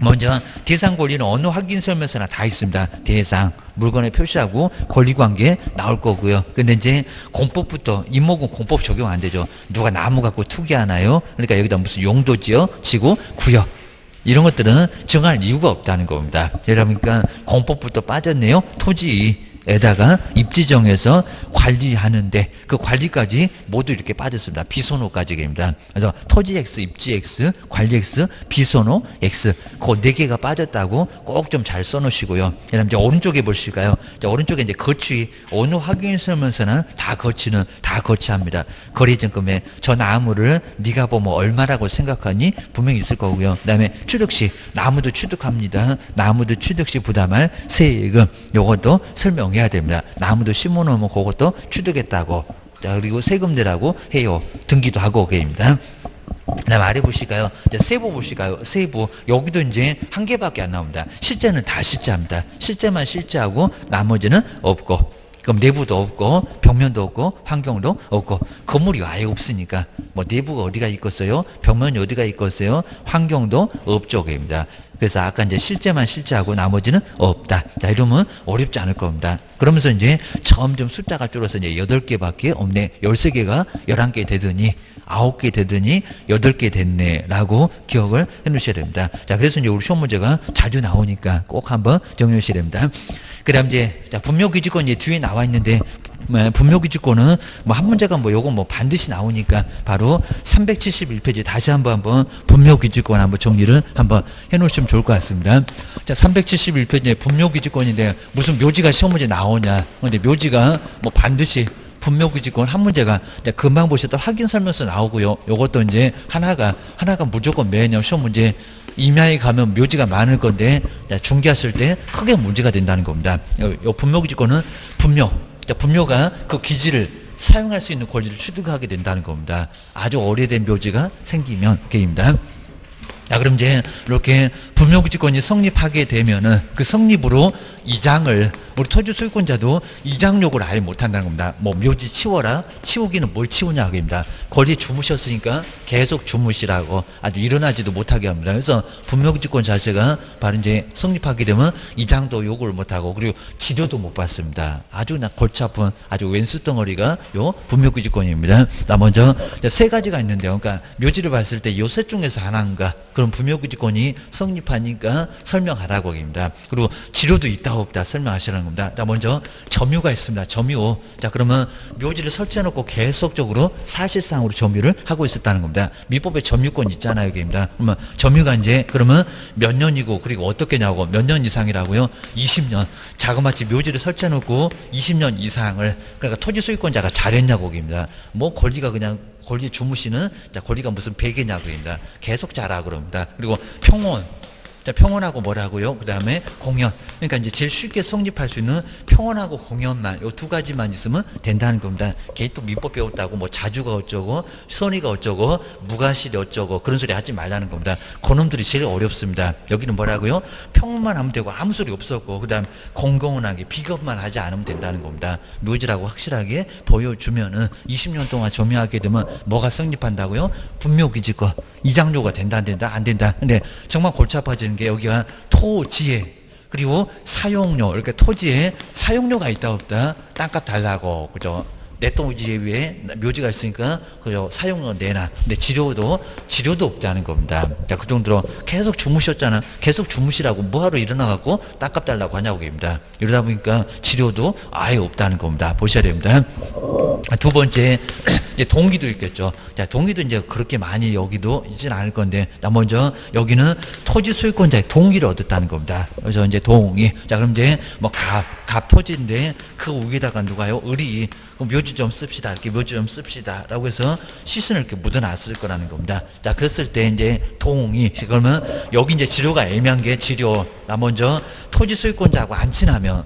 Speaker 1: 먼저 대상 권리는 어느 확인 설명서나 다 있습니다. 대상 물건에 표시하고 권리관계 나올 거고요. 근데 이제 공법부터 임목은 공법 적용 안 되죠. 누가 나무 갖고 투기하나요? 그러니까 여기다 무슨 용도지요, 지구, 구역 이런 것들은 정할 이유가 없다는 겁니다. 그러니까 공법부터 빠졌네요. 토지 입지에다가 입지정에서 관리하는데 그 관리까지 모두 이렇게 빠졌습니다. 비선호까지 입니다. 그래서 토지 X, 입지 X, 관리 X, 비선호 X 그 네 개가 빠졌다고 꼭 좀 잘 써놓으시고요. 그다음 이제 오른쪽에 보실까요? 자, 오른쪽에 이제 거치 어느 확인서면서는 다 거치는 다 거치합니다. 거래증금에 저 나무를 네가 보면 얼마라고 생각하니 분명히 있을 거고요. 그다음에 취득시 나무도 취득합니다. 나무도 취득시 부담할 세금 요것도 설명해야 됩니다. 나무도 심어놓으면 그것도 취득했다고. 자, 그리고 세금 내라고 해요. 등기도 하고 그입니다. 그다음 아래 보실까요? 이제 세부 보실까요? 세부 여기도 이제 한 개밖에 안 나옵니다. 실제는 다 실제합니다. 실제만 실제하고 나머지는 없고. 그럼 내부도 없고 벽면도 없고 환경도 없고 건물이 아예 없으니까 뭐 내부가 어디가 있겠어요? 벽면이 어디가 있겠어요? 환경도 없죠입니다. 그래서 아까 이제 실제만 실제하고 나머지는 없다. 자, 이러면 어렵지 않을 겁니다. 그러면서 이제 점점 숫자가 줄어서 이제 8개밖에 없네. 13개가 11개 되더니 9개 되더니 8개 됐네 라고 기억을 해 놓으셔야 됩니다. 자, 그래서 이제 우리 시험 문제가 자주 나오니까 꼭 한번 정리해 주셔야 됩니다. 그 다음 이제 분묘기지권이 뒤에 나와 있는데 분묘기지권은 뭐 한 문제가 뭐 요거 뭐 반드시 나오니까 바로 371페이지 다시 한번 분묘기지권 한번 정리를 한번 해 놓으시면 좋을 것 같습니다. 자, 371페이지에 분묘기지권인데 무슨 묘지가 시험 문제 나오냐. 근데 묘지가 뭐 반드시 분묘기지권 한 문제가 금방 보셨던 확인 설명서 나오고요. 요것도 이제 하나가 무조건 매년 시험 문제 임야에 가면 묘지가 많을 건데 중개하실 때 크게 문제가 된다는 겁니다. 요 분묘기지권은 분묘가 그 기지를 사용할 수 있는 권리를 취득하게 된다는 겁니다. 아주 오래된 묘지가 생기면 게임입니다. 자, 그럼 이제 이렇게 분묘기지권이 성립하게 되면은 그 성립으로 이장을 우리 토지 소유권자도 이장 요구를 아예 못한다는 겁니다. 뭐 묘지 치워라. 치우기는 뭘 치우냐 하기입니다. 거리 주무셨으니까 계속 주무시라고 아주 일어나지도 못하게 합니다. 그래서 분묘기지권 자체가 바로 이제 성립하게 되면 이장도 요구를 못하고 그리고 치료도 못 받습니다. 아주 그냥 골치 아픈 아주 왼수 덩어리가 요 분묘기지권입니다. 나 먼저 세 가지가 있는데요. 그러니까 묘지를 봤을 때 요 셋 중에서 하나인가 그럼 분묘기지권이 성립하니까 설명하라고 합니다. 그리고 치료도 있다 없다 설명하시라는 겁니다. 자, 먼저 점유가 있습니다. 점유. 자, 그러면 묘지를 설치해놓고 계속적으로 사실상으로 점유를 하고 있었다는 겁니다. 민법에 점유권 있잖아요, 여기입니다. 그러면 점유가 이제 그러면 몇 년이고 그리고 어떻게냐고 몇 년 이상이라고요? 20년. 자그마치 묘지를 설치해놓고 20년 이상을 그러니까 토지 소유권자가 잘했냐고 입니다. 뭐 권리가 그냥 권리 주무시는 권리가 무슨 베개냐고입니다. 계속 자라 그럽니다. 그리고 평온. 자, 평온하고 뭐라고요? 그 다음에 공연. 그러니까 이제 제일 쉽게 성립할 수 있는 평온하고 공연만, 요 두 가지만 있으면 된다는 겁니다. 걔 또 민법 배웠다고 뭐 자주가 어쩌고, 선의가 어쩌고, 무가실이 어쩌고, 그런 소리 하지 말라는 겁니다. 그놈들이 제일 어렵습니다. 여기는 뭐라고요? 평온만 하면 되고 아무 소리 없었고, 그 다음 공공연하게 비겁만 하지 않으면 된다는 겁니다. 묘지라고 확실하게 보여주면은 20년 동안 점유하게 되면 뭐가 성립한다고요? 분묘기지권. 이장료가 된다, 안 된다, 안 된다. 근데 정말 골치 아파지는 게 여기가 토지에 그리고 사용료 이렇게 토지에 사용료가 있다 없다 땅값 달라고 그죠? 내 토지 위에 묘지가 있으니까 그죠? 사용료 내놔. 근데 치료도 없다는 겁니다. 자, 그 정도로 계속 주무셨잖아. 계속 주무시라고 뭐하러 일어나갖고 땅값 달라고 하냐고 입니다. 이러다 보니까 치료도 아예 없다는 겁니다. 보셔야 됩니다. 두 번째 이제 동기도 있겠죠. 자, 동기도 이제 그렇게 많이 여기도 있진 않을 건데, 나 먼저 여기는 토지 소유권자의 동의를 얻었다는 겁니다. 그래서 이제 동의. 자, 그럼 이제 뭐 갑 토지인데 그 위에다가 누가요? 을이 그럼 묘지 좀 씁시다. 이렇게 묘지 좀 씁시다. 라고 해서 시선을 이렇게 묻어놨을 거라는 겁니다. 자, 그랬을 때 이제 동의. 그러면 여기 이제 지료가 애매한 게 지료. 나 먼저 토지 소유권자하고 안 친하면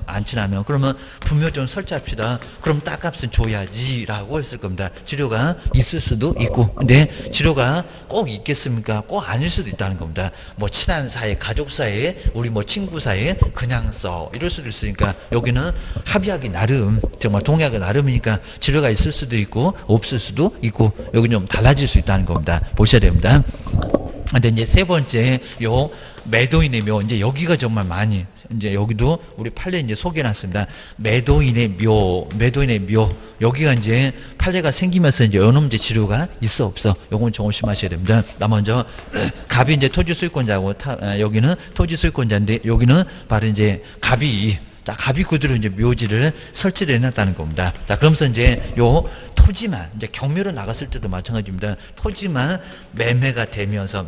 Speaker 1: 그러면 분묘 좀 설치합시다. 그럼 땅값은 줘야지 라고 했을 겁니다. 지료가 있을 수도 있고, 근데 지료가 꼭 있겠습니까? 꼭 아닐 수도 있다는 겁니다. 뭐 친한 사이, 가족 사이에, 우리 뭐 친구 사이에 그냥 써 이럴 수도 있으니까 여기는 합의하기 나름, 정말 동의하기 나름이니까 지료가 있을 수도 있고 없을 수도 있고 여기 좀 달라질 수 있다는 겁니다. 보셔야 됩니다. 근데 이제 세 번째 요 매도인의 묘, 이제 여기가 정말 많이, 이제 여기도 우리 판례 이제 소개해놨습니다. 매도인의 묘. 여기가 이제 판례가 생기면서 이제 요 문제 지료가 있어 없어. 요건 조심하셔야 됩니다. 나 먼저 갑이 이제 토지 소유권자고 여기는 토지 소유권자인데 여기는 바로 이제 갑이 자, 갑이 그대로 이제 묘지를 설치를 해놨다는 겁니다. 자, 그러면서 이제 요 토지만, 이제 경매로 나갔을 때도 마찬가지입니다. 토지만 매매가 되면서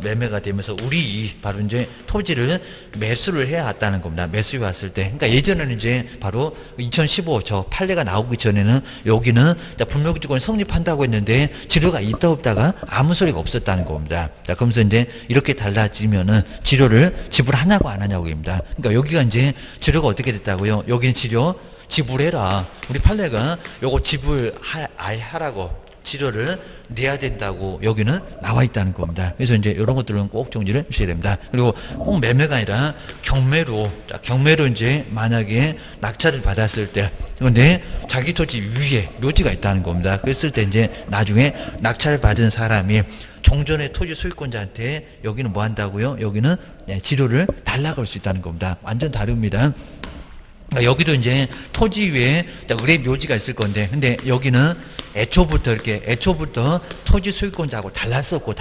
Speaker 1: 우리 바로 이제 토지를 매수를 해야 했다는 겁니다. 매수해 왔을 때. 그러니까 예전에는 이제 바로 2015 저 판례가 나오기 전에는 여기는 분묘기지권이 성립한다고 했는데 지료가 있다 없다가 아무 소리가 없었다는 겁니다. 자, 그러면서 이제 이렇게 달라지면은 지료를 지불하냐고 안 하냐고입니다. 그러니까 여기가 이제 지료가 어떻게 됐다고요? 여기는 지료 지불해라. 우리 판례가 요거 지불하라고 지료를 내야 된다고 여기는 나와 있다는 겁니다. 그래서 이제 이런 것들은 꼭 정리를 주셔야 됩니다. 그리고 꼭 매매가 아니라 경매로 이제 만약에 낙찰을 받았을 때, 근데 자기 토지 위에 묘지가 있다는 겁니다. 그랬을 때 이제 나중에 낙찰을 받은 사람이 종전의 토지 소유권자한테 여기는 뭐 한다고요? 여기는 지료를 달라고 할 수 있다는 겁니다. 완전 다릅니다. 여기도 이제 토지 위에 의뢰 묘지가 있을 건데, 근데 여기는 애초부터 토지 소유권자하고 달랐었고,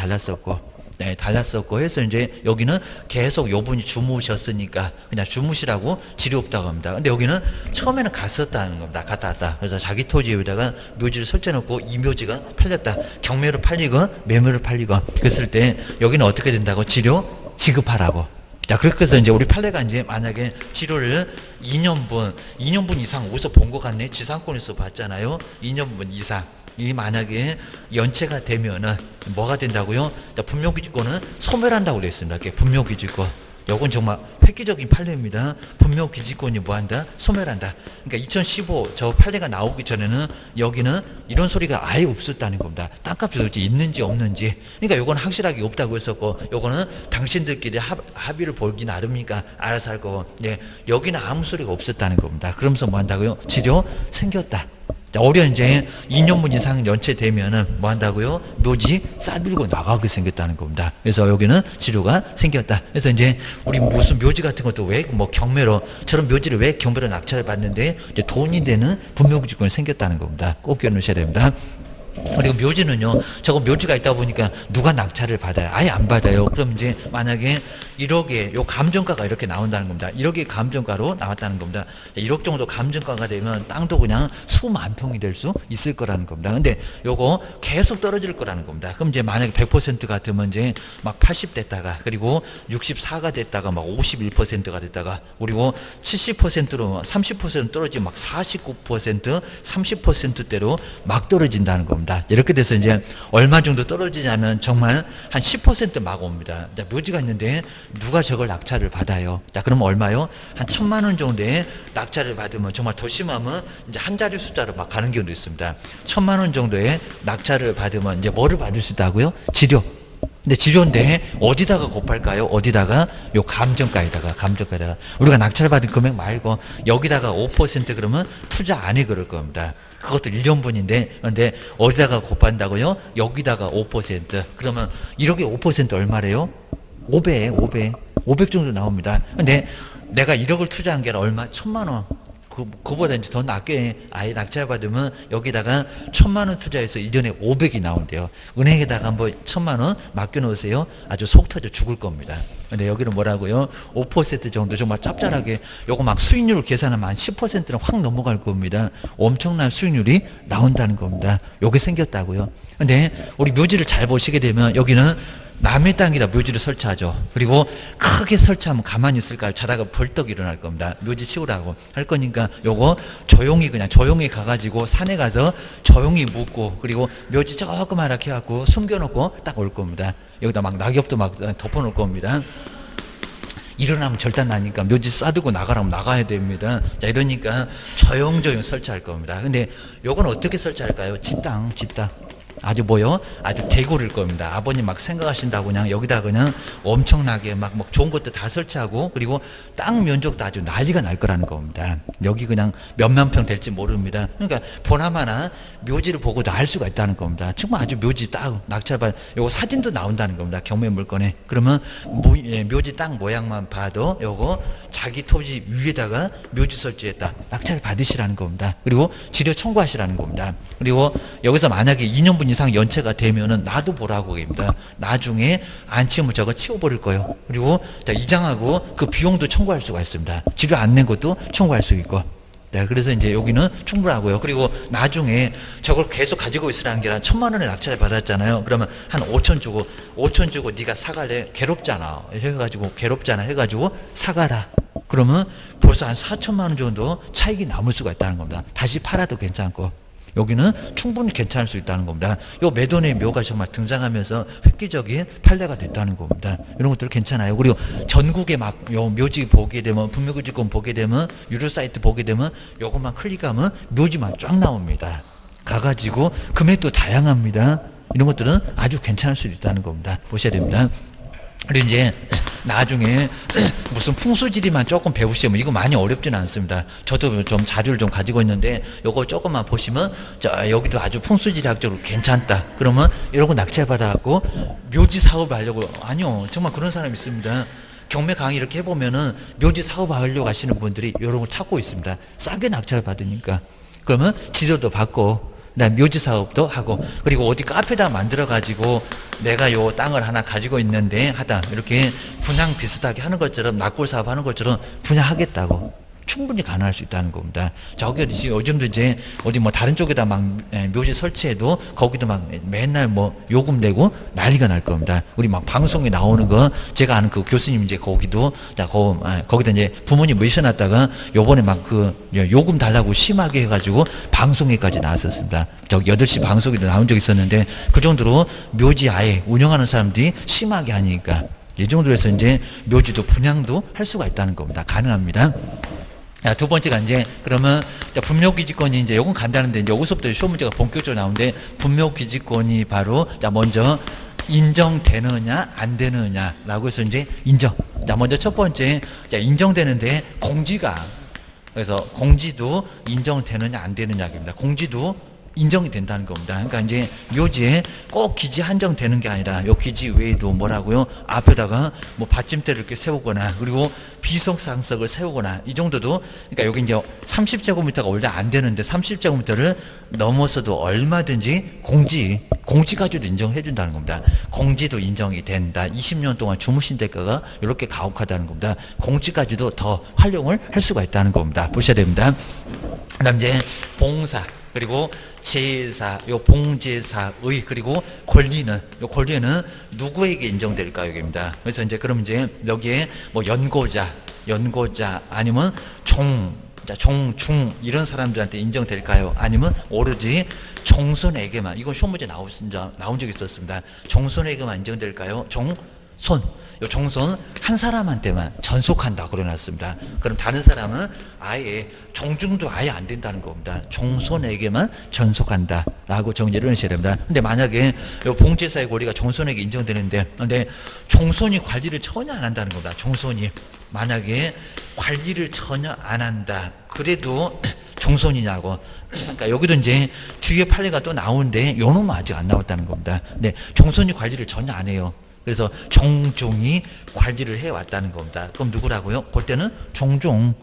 Speaker 1: 해서 이제 여기는 계속 요 분이 주무셨으니까 그냥 주무시라고 지료 없다고 합니다. 근데 여기는 처음에는 갔었다는 겁니다. 갔다 왔다. 그래서 자기 토지 위에다가 묘지를 설치해놓고 이 묘지가 팔렸다. 경매로 팔리건 매매로 팔리건 그랬을 때 여기는 어떻게 된다고? 지료 지급하라고. 자, 그렇게 해서 이제 우리 판례가 이제 만약에 지료를 2년분 이상 어디서 본 것 같네? 지상권에서 봤잖아요. 2년분 이상. 이 만약에 연체가 되면은 뭐가 된다고요? 분묘기지권은 소멸한다고 그랬습니다. 이렇게 분묘기지권. 이건 정말 획기적인 판례입니다. 분묘기지권이 뭐한다? 소멸한다. 그러니까 2015 저 판례가 나오기 전에는 여기는 이런 소리가 아예 없었다는 겁니다. 땅값이 도대체 있는지 없는지. 그러니까 요건 확실하게 없다고 했었고, 요거는 당신들끼리 합의를 볼기 나름이니까 알아서 할 거고, 여기는 아무 소리가 없었다는 겁니다. 그러면서 뭐 한다고요? 지료 생겼다. 오히려 이제 2년분 이상 연체되면은 뭐 한다고요? 묘지 싸들고 나가게 생겼다는 겁니다. 그래서 여기는 지료가 생겼다. 그래서 이제 우리 무슨 묘지 같은 것도 왜 뭐 경매로 저런 묘지를 왜 경매로 낙찰을 받는데 이제 돈이 되는 분묘기지권이 생겼다는 겁니다. 꼭 기억하셔야 됩니다. 그리고 묘지는요, 저거 묘지가 있다 보니까 누가 낙찰을 받아요? 아예 안 받아요. 그럼 이제 만약에 1억에 요 감정가가 이렇게 나온다는 겁니다. 1억의 감정가로 나왔다는 겁니다. 1억 정도 감정가가 되면 땅도 그냥 수만 평이 될 수 있을 거라는 겁니다. 근데 요거 계속 떨어질 거라는 겁니다. 그럼 이제 만약에 100% 같으면 이제 막 80 됐다가, 그리고 64가 됐다가 막 51%가 됐다가, 그리고 70%로 30% 떨어지면 막 49%, 30%대로 막 떨어진다는 겁니다. 이렇게 돼서 이제 얼마 정도 떨어지냐면 정말 한 10%막 옵니다. 자, 묘지가 있는데 누가 저걸 낙찰을 받아요? 자, 그러면 얼마요? 한 1,000만 원 정도의 낙찰을 받으면, 정말 더 심하면 이제 한 자리 숫자로 막 가는 경우도 있습니다. 1,000만 원 정도의 낙찰을 받으면 이제 뭐를 받을 수 있다고요? 지료. 근데 지료인데 어디다가 곱할까요? 어디다가? 요 감정가에다가 우리가 낙찰받은 금액 말고 여기다가 5% 그러면 투자 안 해 그럴 겁니다. 그것도 1년분인데, 근데 어디다가 곱한다고요? 여기다가 5%. 그러면 1억에 5% 얼마래요? 500 정도 나옵니다. 근데 내가 1억을 투자한 게 얼마? 1,000만 원. 그보다 이제 더 낮게 아예 낙찰 받으면 여기다가 1,000만 원 투자해서 1년에 500이 나온대요. 은행에다가 한번 1,000만 원 맡겨놓으세요. 아주 속 터져 죽을 겁니다. 근데 여기는 뭐라고요? 5% 정도 정말 짭짤하게, 요거 막 수익률을 계산하면 한 10%는 확 넘어갈 겁니다. 엄청난 수익률이 나온다는 겁니다. 요게 생겼다고요. 근데 우리 묘지를 잘 보시게 되면 여기는 남의 땅에다 묘지를 설치하죠. 그리고 크게 설치하면 가만히 있을까요? 자다가 벌떡 일어날 겁니다. 묘지 치우라고 할 거니까 요거 조용히 가가지고 산에 가서 조용히 묻고, 그리고 묘지 조그맣게 해갖고 숨겨놓고 딱 올 겁니다. 여기다 막 낙엽도 막 덮어놓을 겁니다. 일어나면 절단 나니까 묘지 싸들고 나가라면 나가야 됩니다. 자, 이러니까 조용조용 설치할 겁니다. 근데 요건 어떻게 설치할까요? 뒷땅. 아주 아주 대고를 겁니다. 아버님 막 생각하신다고 그냥 여기다 그냥 엄청나게 막 좋은 것도 다 설치하고, 그리고 땅 면적도 아주 난리가 날 거라는 겁니다. 여기 그냥 몇만 평 될지 모릅니다. 그러니까 보나마나 묘지를 보고도 알 수가 있다는 겁니다. 정말 아주 묘지 딱 낙찰받, 요거 사진도 나온다는 겁니다. 경매 물건에. 그러면 묘지 땅 모양만 봐도 요거 자기 토지 위에다가 묘지 설치했다. 낙찰 받으시라는 겁니다. 그리고 지료 청구하시라는 겁니다. 그리고 여기서 만약에 2년분 이상 연체가 되면은 나도 보라고 얘기합니다. 나중에 안 치우면 저거 치워버릴 거예요. 그리고 이장하고 그 비용도 청구할 수가 있습니다. 치료 안 낸 것도 청구할 수 있고. 네, 그래서 이제 여기는 충분하고요. 그리고 나중에 저걸 계속 가지고 있으라는 게 아니라 1,000만 원의 낙찰 받았잖아요. 그러면 한 5천 주고 네가 사갈래? 괴롭잖아. 해가지고 사가라. 그러면 벌써 한 4천만 원 정도 차익이 남을 수가 있다는 겁니다. 다시 팔아도 괜찮고. 여기는 충분히 괜찮을 수 있다는 겁니다. 요 매도의 묘가 정말 등장하면서 획기적인 판례가 됐다는 겁니다. 이런 것들 괜찮아요. 그리고 전국에 막 요 묘지 보게 되면, 분묘지권 보게 되면, 유료 사이트 보게 되면 요것만 클릭하면 묘지만 쫙 나옵니다. 가가지고 금액도 다양합니다. 이런 것들은 아주 괜찮을 수 있다는 겁니다. 보셔야 됩니다. 그리고 이제 나중에 무슨 풍수지리만 조금 배우시면 이거 많이 어렵지는 않습니다. 저도 좀 자료를 좀 가지고 있는데 요거 조금만 보시면 여기도 아주 풍수지리학적으로 괜찮다. 그러면 이런 거 낙찰받아갖고 묘지 사업을 하려고. 아니요, 정말 그런 사람이 있습니다. 경매 강의 이렇게 해보면은 묘지 사업 하려고 하시는 분들이 이런 거 찾고 있습니다. 싸게 낙찰 받으니까. 그러면 지료도 받고 그다음 묘지 사업도 하고, 그리고 어디 카페다 만들어 가지고 내가 요 땅을 하나 가지고 있는데 하다 이렇게 분양 비슷하게 하는 것처럼, 낙골 사업 하는 것처럼 분양하겠다고 충분히 가능할 수 있다는 겁니다. 저기 요즘도 이제 어디 뭐 다른 쪽에다 막 묘지 설치해도 거기도 막 맨날 뭐 요금 내고 난리가 날 겁니다. 우리 막 방송에 나오는 거 제가 아는 그 교수님 이제 거기도 거기다 이제 부모님 모셔놨다가 요번에 막 그 요금 달라고 심하게 해가지고 방송에까지 나왔었습니다. 저기 8시 방송에도 나온 적이 있었는데 그 정도로 묘지 아예 운영하는 사람들이 심하게 하니까 이 정도로 해서 이제 묘지도 분양도 할 수가 있다는 겁니다. 가능합니다. 자, 두 번째가 이제 그러면 분묘기지권이 이제 요건 간단한데 이제 여기서부터 시험 문제가 본격적으로 나오는데, 분묘기지권이 바로 자 먼저 인정되느냐 안 되느냐라고 해서 이제 인정. 자 먼저 첫 번째 자 인정되는데 공지가, 그래서 공지도 인정되느냐 안 되느냐입니다. 공지도 인정이 된다는 겁니다. 그러니까 이제 묘지에 꼭 기지 한정되는 게 아니라 요 기지 외에도 뭐라고요? 앞에다가 뭐 받침대를 이렇게 세우거나 그리고 비석상석을 세우거나 이 정도도, 그러니까 여기 이제 30제곱미터가 원래 안 되는데 30제곱미터를 넘어서도 얼마든지 공지 가지고도 인정해 준다는 겁니다. 공지도 인정이 된다. 20년 동안 주무신 대가가 이렇게 가혹하다는 겁니다. 공지 가지고도 더 활용을 할 수가 있다는 겁니다. 보셔야 됩니다. 그다음 이제 봉사, 그리고 제사, 요 봉제사의 그리고 권리는, 요 권리는 누구에게 인정될까요? 여기입니다. 그래서 이제 그럼 이제 여기에 뭐 연고자 아니면 종, 중 이런 사람들한테 인정될까요? 아니면 오로지 종손에게만, 이건 시험 문제 나온 적이 있었습니다. 종손에게만 인정될까요? 종손. 요 종손 한 사람한테만 전속한다 그래놨습니다. 그럼 다른 사람은 아예 종중도 아예 안 된다는 겁니다. 종손에게만 전속한다라고 정리를 하셔야 됩니다. 근데 만약에 요 봉제사의 권리가 종손에게 인정되는데, 근데 종손이 관리를 전혀 안 한다는 겁니다. 종손이 만약에 관리를 전혀 안 한다. 그래도 종손이냐고. 그러니까 여기도 이제 뒤에 판례가 또 나오는데 요 놈은 아직 안 나왔다는 겁니다. 근데 종손이 관리를 전혀 안 해요. 그래서 종종이 관리를 해왔다는 겁니다. 그럼 누구라고요? 그럴 때는 종종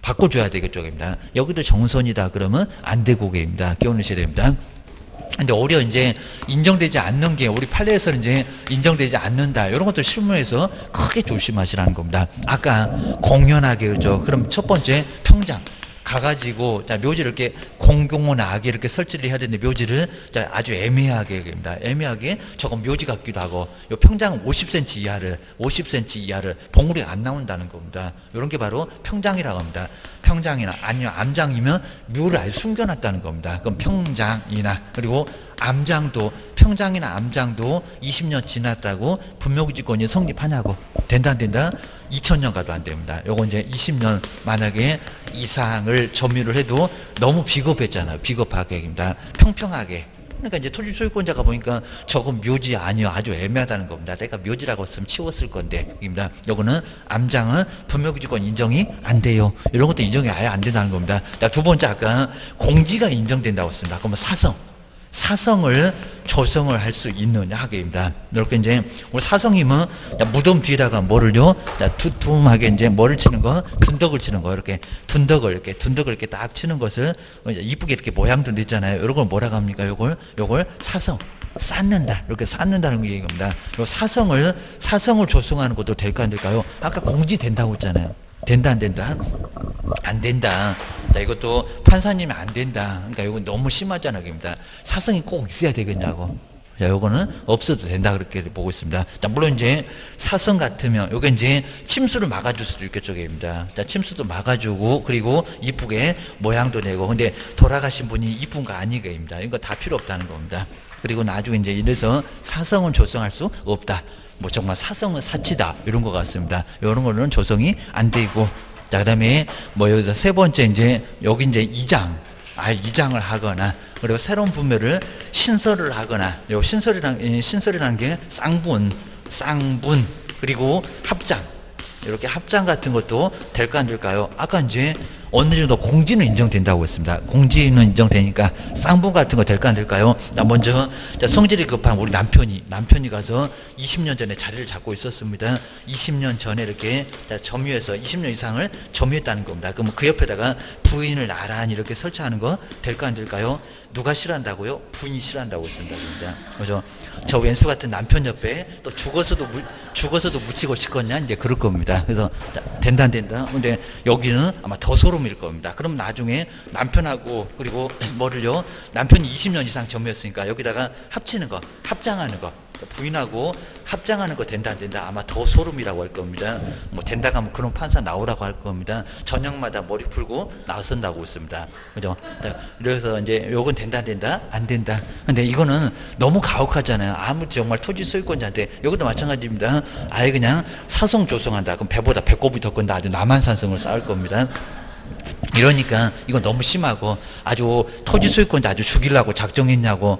Speaker 1: 바꿔줘야 되겠죠. 여기도 정손이다 그러면 안 되고 계입니다. 끼워넣으셔야 됩니다. 근데 오히려 이제 인정되지 않는 게, 우리 판례에서는 이제 인정되지 않는다, 이런 것들 실무에서 크게 조심하시라는 겁니다. 아까 공연하게 그죠. 그럼 첫 번째 평장 가가지고 자 묘지를 이렇게 공공원하게 이렇게 설치를 해야 되는데 묘지를 자 아주 애매하게 합니다. 애매하게 저건 묘지 같기도 하고, 요 평장 50cm 이하를 봉우리 안 나온다는 겁니다. 이런 게 바로 평장이라고 합니다. 평장이나 아니면 암장이면 묘를 아예 숨겨놨다는 겁니다. 그럼 평장이나, 그리고 암장도, 평장이나 암장도 20년 지났다고 분묘기지권이 성립하냐고. 된다 안 된다? 2000년 가도 안 됩니다. 요거 이제 20년 만약에 이상을 점유를 해도 너무 비겁했잖아요. 비겁하게입니다. 평평하게. 그러니까 이제 토지 소유권자가 보니까 저건 묘지 아니요, 아주 애매하다는 겁니다. 내가 묘지라고 했으면 치웠을 건데, 입니다. 요거는 암장은 분묘기지권 인정이 안 돼요. 이런 것도 인정이 아예 안 된다는 겁니다. 자, 두 번째 아까 공지가 인정된다고 했습니다. 그러면 사성 사성을 조성을 할 수 있는 학교입니다. 이렇게 이제 우리 사성이면 무덤 뒤에다가 뭐를요? 두툼하게 이제 뭐를 치는 거? 둔덕을 치는 거. 이렇게 둔덕을 이렇게 딱 치는 것을 이쁘게 이렇게 모양도 냈잖아요. 이런 걸 뭐라고 합니까? 요걸 사성. 쌓는다. 이렇게 쌓는다는 얘기입니다. 요 사성을 조성하는 것도 될까 안 될까요? 아까 공지 된다고 했잖아요. 된다 안 된다? 안 된다. 자, 이것도 판사님이 안 된다. 그러니까 이건 너무 심하잖아요. 입니다. 사성이 꼭 있어야 되겠냐고. 자, 요거는 없어도 된다 그렇게 보고 있습니다. 자, 물론 이제 사성 같으면 요게 이제 침수를 막아줄 수도 있겠죠, 입니다. 자, 침수도 막아주고 그리고 이쁘게 모양도 내고. 근데 돌아가신 분이 이쁜 거 아니게입니다. 이거 다 필요 없다는 겁니다. 그리고 나중에 이제 이래서 사성은 조성할 수 없다. 뭐 정말 사성은 사치다 이런 것 같습니다. 이런 거는 조성이 안 되고. 자, 그다음에 뭐 여기서 세 번째 이제 여기 이제 이장을 하거나 그리고 새로운 분묘를 신설을 하거나 요 신설이라는 게 쌍분 그리고 합장 이렇게 합장 같은 것도 될까 안 될까요? 아까 이제 어느 정도 공지는 인정된다고 했습니다. 공지는 인정되니까 쌍분 같은 거 될까 안 될까요? 먼저 성질이 급한 우리 남편이 가서 20년 전에 자리를 잡고 있었습니다. 20년 전에 이렇게 점유해서 20년 이상을 점유했다는 겁니다. 그럼 그 옆에다가 부인을 나란히 이렇게 설치하는 거 될까 안 될까요? 누가 싫어한다고요? 부인이 싫어한다고 했습니다. 그래서 저 왼수 같은 남편 옆에 또 죽어서도 묻히고 싶겠냐 이제 그럴 겁니다. 그래서 된다 안 된다. 근데 여기는 아마 더 소름일 겁니다. 그럼 나중에 남편하고 그리고 뭐를요? 남편이 20년 이상 점유했으니까 여기다가 합장하는 거. 부인하고 합장하는 거 된다 안 된다 아마 더 소름이라고 할 겁니다. 뭐 된다가 뭐 그런 판사 나오라고 할 겁니다. 저녁마다 머리 풀고 나선다고 했습니다. 그죠? 그래서 이제 요건 된다 안 된다 안 된다. 근데 이거는 너무 가혹하잖아요. 아무 정말 토지 소유권자한테 이것도 마찬가지입니다. 아예 그냥 사성 조성한다. 그럼 배보다 배꼽이 더 큰다. 아주 남한산성을 쌓을 겁니다. 이러니까 이건 너무 심하고 아주 토지 소유권자 아주 죽이려고 작정했냐고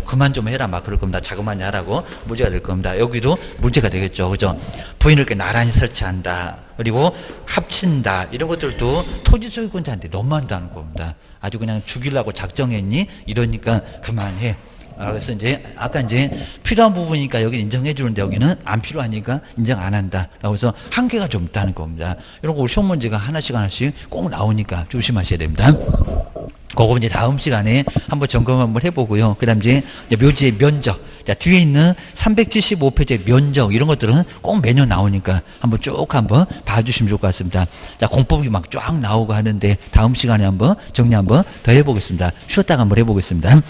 Speaker 1: 그만 좀 해라 막 그럴 겁니다. 자그마니 하라고 문제가 될 겁니다. 여기도 문제가 되겠죠. 그죠? 부인을 이렇게 나란히 설치한다. 그리고 합친다. 이런 것들도 토지 소유권자한테 너무한다는 겁니다. 아주 그냥 죽이려고 작정했니? 이러니까 그만해. 그래서 이제 아까 이제 필요한 부분이니까 여기 인정해 주는데 여기는 안 필요하니까 인정 안 한다. 라고 해서 한계가 좀 있다는 겁니다. 이런 거 우리 시험 문제가 하나씩 꼭 나오니까 조심하셔야 됩니다. 그거 이제 다음 시간에 한번 점검 한번 해보고요. 그 다음 이제 묘지의 면적. 자, 뒤에 있는 375페이지의 면적, 이런 것들은 꼭 매년 나오니까 한번 쭉 봐주시면 좋을 것 같습니다. 자, 공법이 막 쫙 나오고 하는데 다음 시간에 한번 정리 한번 더 해보겠습니다. 쉬었다가 한번 해보겠습니다.